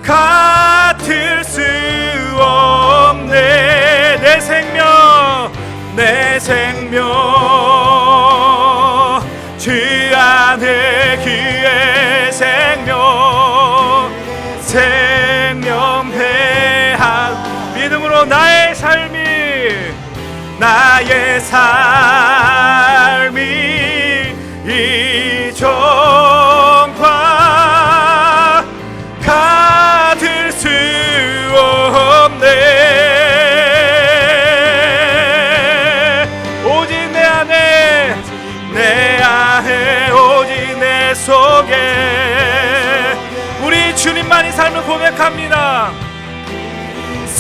같을 수 없네. 내 생명 주 안에 그의 생명 해한 믿음으로 나의 삶이 이전과 같을 수 없네. 오직 내 안에 오직 내 속에 우리 주님만이 삶을 고백합니다.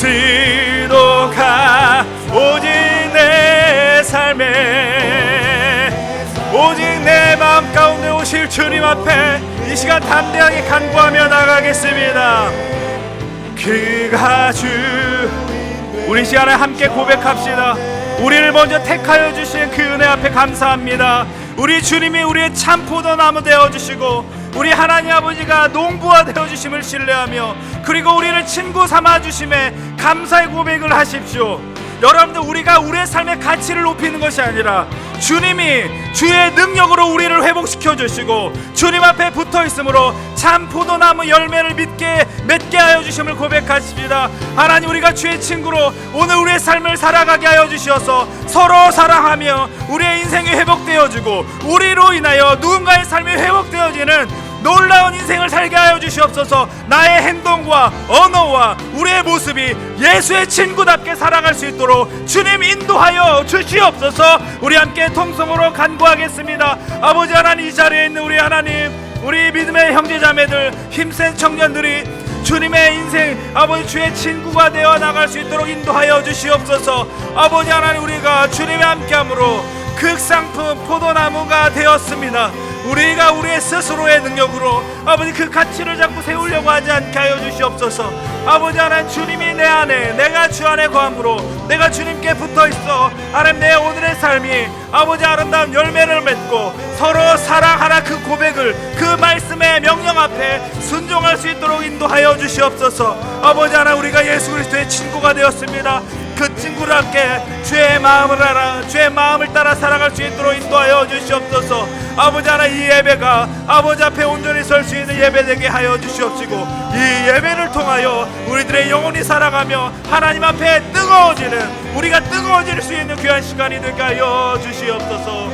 그리스도가 오직 내 삶에 오직 내 마음 가운데 오실 주님 앞에 이 시간 담대하게 간구하며 나가겠습니다. 그가 주 우리 시간에 함께 고백합시다. 우리를 먼저 택하여 주신 그 은혜 앞에 감사합니다. 우리 주님이 우리의 참 포도나무 되어주시고 우리 하나님 아버지가 농부가 되어주심을 신뢰하며 그리고 우리를 친구 삼아주심에 감사의 고백을 하십시오. 여러분들 우리가 우리의 삶의 가치를 높이는 것이 아니라 주님이 주의 능력으로 우리를 회복시켜 주시고 주님 앞에 붙어 있으므로 참 포도나무 열매를 맺게 하여 주심을 고백하십니다. 하나님 우리가 주의 친구로 오늘 우리의 삶을 살아가게 하여 주시어서 서로 사랑하며 우리의 인생이 회복되어지고 우리로 인하여 누군가의 삶이 회복되어지는 놀라운 인생을 살게 하여 주시옵소서. 나의 행동과 언어와 우리의 모습이 예수의 친구답게 살아갈 수 있도록 주님 인도하여 주시옵소서. 우리 함께 통성으로 간구하겠습니다. 아버지 하나님, 이 자리에 있는 우리 하나님, 우리 믿음의 형제자매들, 힘센 청년들이 주님의 인생 아버지 주의 친구가 되어 나갈 수 있도록 인도하여 주시옵소서. 아버지 하나님, 우리가 주님의 함께함으로 극상품 포도나무가 되었습니다. 우리가 우리의 스스로의 능력으로 아버지 그 가치를 자꾸 세우려고 하지 않게 하여 주시옵소서. 아버지 하나님, 주님이 내 안에 내가 주 안에 거함으로 내가 주님께 붙어있어 하나님 내 오늘의 삶이 아버지 아름다운 열매를 맺고 서로 사랑하라 그 고백을 그 말씀의 명령 앞에 순종할 수 있도록 인도하여 주시옵소서. 아버지 하나님, 우리가 예수 그리스도의 친구가 되었습니다. 그 친구를 함께 주의 마음을 알아 주의 마음을 따라 살아갈 수 있도록 인도하여 주시옵소서. 아버지 하나님, 이 예배가 아버지 앞에 온전히 설 수 있는 예배 되게 하여 주시옵시고 이 예배를 통하여 우리들의 영혼이 살아가며 하나님 앞에 우리가 뜨거워질 수 있는 귀한 시간이 되게 하여 주시옵소서.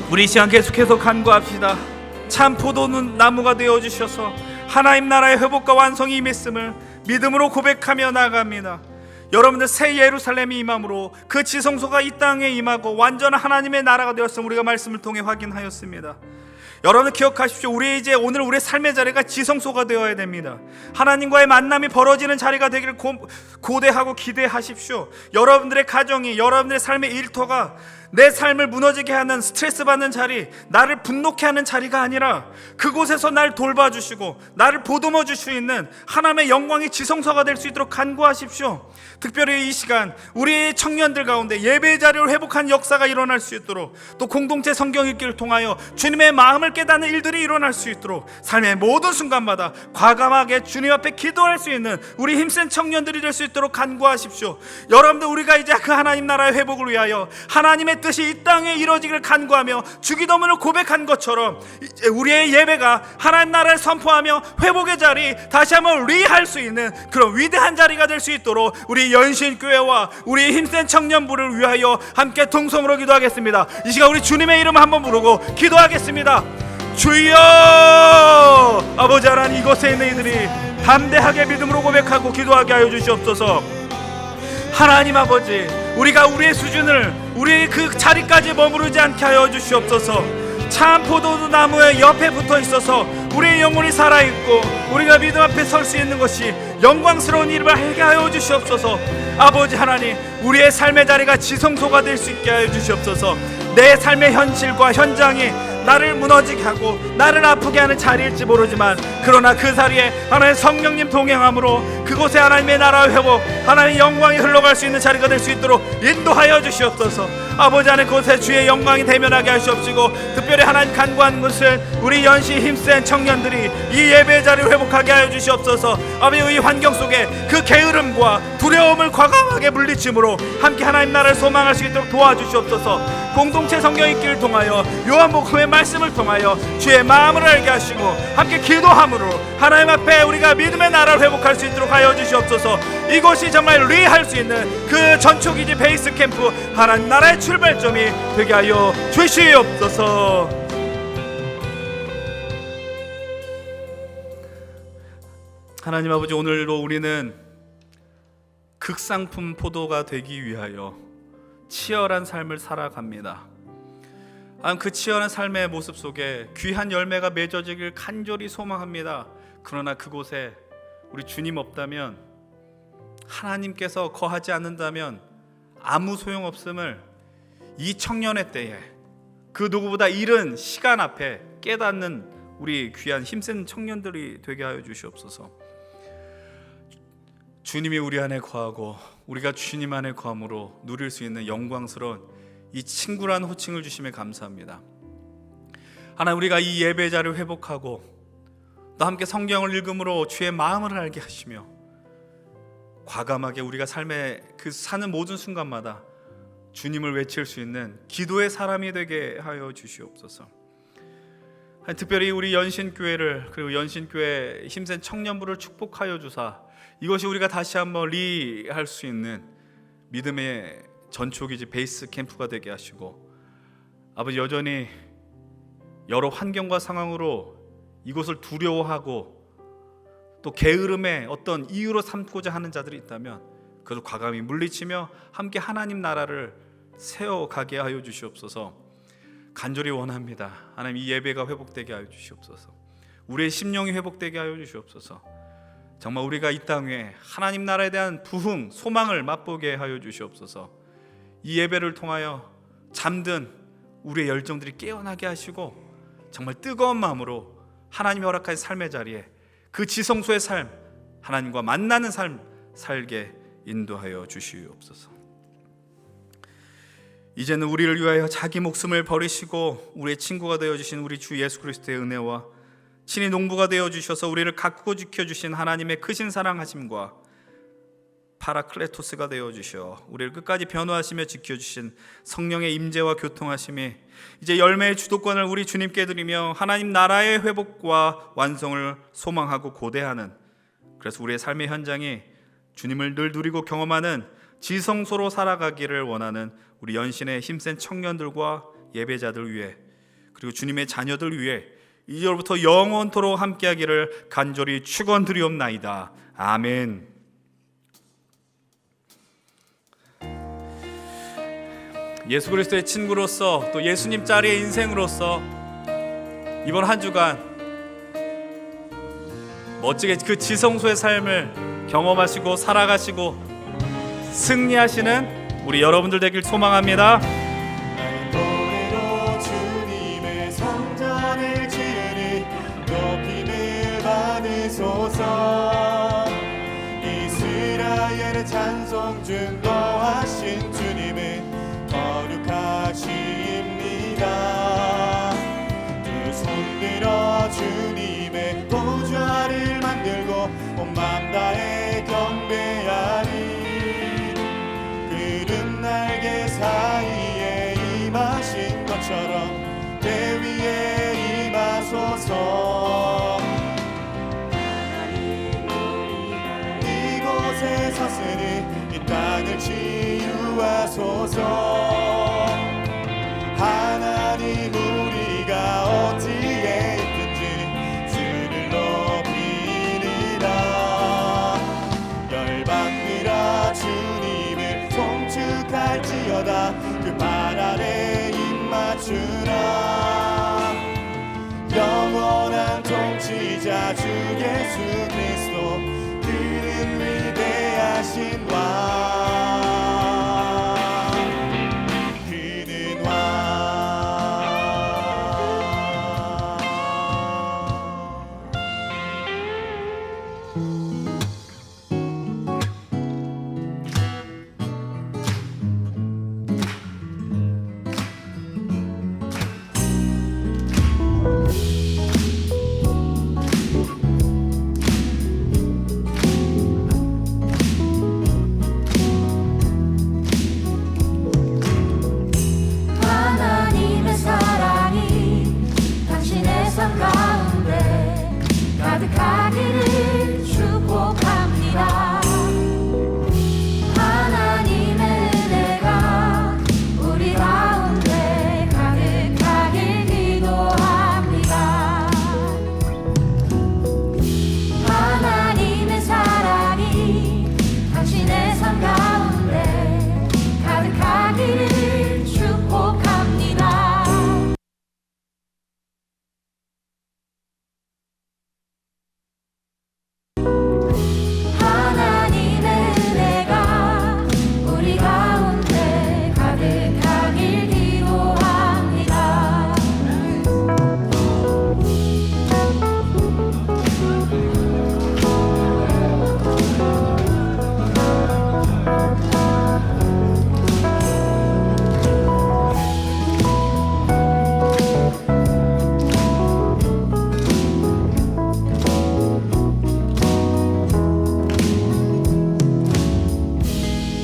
우리 이 시간 계속해서 간구합시다. 참 포도나무가 되어 주셔서 하나님 나라의 회복과 완성이 임했음을 믿음으로 고백하며 나아갑니다. 여러분들 새 예루살렘이 임함으로 그 지성소가 이 땅에 임하고 완전한 하나님의 나라가 되었음을 우리가 말씀을 통해 확인하였습니다. 여러분들 기억하십시오. 우리 오늘 우리의 삶의 자리가 지성소가 되어야 됩니다. 하나님과의 만남이 벌어지는 자리가 되기를 고대하고 기대하십시오. 여러분들의 가정이 여러분들의 삶의 일터가 내 삶을 무너지게 하는 스트레스 받는 자리, 나를 분노케 하는 자리가 아니라 그곳에서 날 돌봐주시고 나를 보듬어 줄 수 있는 하나님의 영광의 지성소가 될 수 있도록 간구하십시오. 특별히 이 시간 우리 청년들 가운데 예배 자리를 회복한 역사가 일어날 수 있도록, 또 공동체 성경 읽기를 통하여 주님의 마음을 깨닫는 일들이 일어날 수 있도록 삶의 모든 순간마다 과감하게 주님 앞에 기도할 수 있는 우리 힘센 청년들이 될 수 있도록 간구하십시오. 여러분들, 우리가 이제 그 하나님 나라의 회복을 위하여 하나님의 뜻이 이 땅에 이루어지기를 간구하며 주기도문을 고백한 것처럼 이제 우리의 예배가 하나님 나라를 선포하며 회복의 자리, 다시 한번 리할 수 있는 그런 위대한 자리가 될 수 있도록 우리 연신교회와 우리 힘센 청년부를 위하여 함께 동성으로 기도하겠습니다. 이 시간 우리 주님의 이름 한번 부르고 기도하겠습니다. 주여! 아버지 하나님, 이곳에 있는 이들이 담대하게 믿음으로 고백하고 기도하게 하여 주시옵소서. 하나님 아버지, 우리가 우리의 수준을, 우리의 그 자리까지 머무르지 않게 하여 주시옵소서. 참 포도나무의 옆에 붙어 있어서 우리의 영혼이 살아있고 우리가 믿음 앞에 설 수 있는 것이 영광스러운 일을 하게 하여 주시옵소서. 아버지 하나님, 우리의 삶의 자리가 지성소가 될 수 있게 하여 주시옵소서. 내 삶의 현실과 현장이 나를 무너지게 하고 나를 아프게 하는 자리일지 모르지만, 그러나 그 자리에 하나님의 성령님 동행함으로 그곳에 하나님의 나라의 회복, 하나님의 영광이 흘러갈 수 있는 자리가 될 수 있도록 인도하여 주시옵소서. 아버지 하나님, 그곳에 주의 영광이 대면하게 하시옵시고, 특별히 하나님 간구하는 것은 우리 연시 힘센 청년들이 이 예배 자리를 회복하게 하여 주시옵소서. 아버지, 이 환경 속에 그 게으름과 두려움을 과감하게 물리침으로 함께 하나님 나라를 소망할 수 있도록 도와주시옵소서. 공동체 성경 읽기를 통하여 요한복음의 말씀을 통하여 주의 마음을 알게 하시고 함께 기도함으로 하나님 앞에 우리가 믿음의 나라를 회복할 수 있도록 하여 주시옵소서. 이곳이 정말 리할 수 있는 그 전초기지 베이스 캠프, 하나님 나라의 출발점이 되게 하여 주시옵소서. 하나님 아버지, 오늘도 우리는 극상품 포도가 되기 위하여 치열한 삶을 살아갑니다. 그 치열한 삶의 모습 속에 귀한 열매가 맺어지길 간절히 소망합니다. 그러나 그곳에 우리 주님 없다면, 하나님께서 거하지 않는다면 아무 소용없음을 이 청년의 때에 그 누구보다 이른 시간 앞에 깨닫는 우리 귀한 힘센 청년들이 되게 하여 주시옵소서. 주님이 우리 안에 거하고 우리가 주님 안에 거함으로 누릴 수 있는 영광스러운 이 친구라는 호칭을 주심에 감사합니다. 하나님, 우리가 이 예배 자리를 회복하고 또 함께 성경을 읽음으로 주의 마음을 알게 하시며 과감하게 우리가 삶의 그 사는 모든 순간마다 주님을 외칠 수 있는 기도의 사람이 되게 하여 주시옵소서. 특별히 우리 연신교회를, 그리고 연신교회 힘센 청년부를 축복하여 주사 이것이 우리가 다시 한번 리할 수 있는 믿음의 전초기지 베이스 캠프가 되게 하시고, 아버지, 여전히 여러 환경과 상황으로 이곳을 두려워하고 또 게으름의 어떤 이유로 삼고자 하는 자들이 있다면 그것을 과감히 물리치며 함께 하나님 나라를 세워가게 하여 주시옵소서. 간절히 원합니다. 하나님, 이 예배가 회복되게 하여 주시옵소서. 우리의 심령이 회복되게 하여 주시옵소서. 정말 우리가 이 땅에 하나님 나라에 대한 부흥, 소망을 맛보게 하여 주시옵소서. 이 예배를 통하여 잠든 우리의 열정들이 깨어나게 하시고 정말 뜨거운 마음으로 하나님이 허락하신 삶의 자리에 그 지성소의 삶, 하나님과 만나는 삶 살게 인도하여 주시옵소서. 이제는 우리를 위하여 자기 목숨을 버리시고 우리의 친구가 되어주신 우리 주 예수 그리스도의 은혜와 친히 농부가 되어주셔서 우리를 가꾸고 지켜주신 하나님의 크신 사랑하심과 파라클레토스가 되어주셔 우리를 끝까지 변호하시며 지켜주신 성령의 임재와 교통하심이 이제 열매의 주도권을 우리 주님께 드리며 하나님 나라의 회복과 완성을 소망하고 고대하는, 그래서 우리의 삶의 현장이 주님을 늘 누리고 경험하는 지성소로 살아가기를 원하는 우리 연신의 힘센 청년들과 예배자들 위해, 그리고 주님의 자녀들 위해 이제로부터 영원토록 함께하기를 간절히 축원드리옵나이다. 아멘. 예수 그리스도의 친구로서 또 예수님 자리의 인생으로서 이번 한 주간 멋지게 그 지성소의 삶을 경험하시고 살아가시고 승리하시는 우리 여러분들 되길 소망합니다. 이스라엘의 찬송 증거하신 주님은 거룩하십니다. 두 손 들어 주님의 보좌 아래를 만들고 온 맘 다해 경배하리. 그름 날개 사이에 임하신 것처럼 내 위에 임하소서. 이곳에 서서히 이 땅을 치유하소서. 하나님 우리가 어디에 있든지 주를 높이리라. 열방들아 주님을 송축할지어다. 그 발 아래 입 맞추라. 영원한 통치자 주 예수 그리스도, 그는 위대하신 왕, 그는 왕. 하나님의 사랑이 당신의 삶 가운데 가득하기를 축복합니다. 하나님의 은혜가 우리 가운데 가득하길 기도합니다. 하나님의 사랑이 당신의 삶 가운데 가득하기를 축복합니다. 하나님의 은혜가 우리 가운데 가득하길 기도합니다.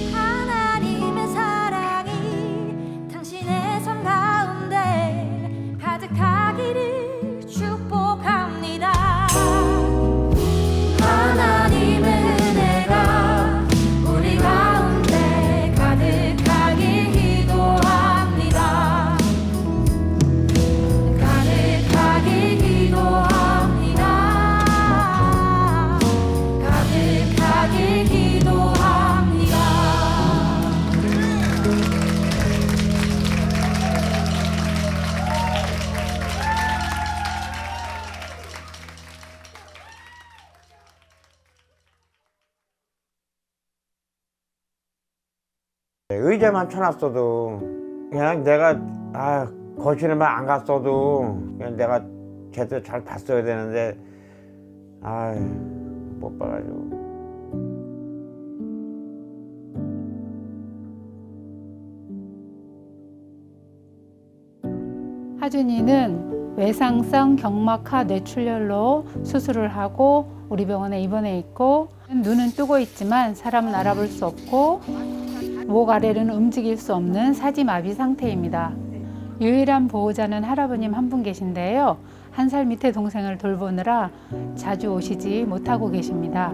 하나님의 사랑이 당신의 삶 가운데 가득하기를 축복합니다. 하나님의 은혜가 우리 가운데 가득하길 기도합니다. 가득하길 기도합니다. 가득하길 기도합니다. 의자만 쳐놨어도 그냥 내가 거실에만 안 갔어도 그냥 내가 제대로 잘 봤어야 되는데 못 봐가지고. 하준이는 외상성 경막하 뇌출혈로 수술을 하고 우리 병원에 입원해 있고, 눈은 뜨고 있지만 사람은 알아볼 수 없고 목 아래는 움직일 수 없는 사지마비 상태입니다. 유일한 보호자는 할아버님 한 분 계신데요. 1살 밑에 동생을 돌보느라 자주 오시지 못하고 계십니다.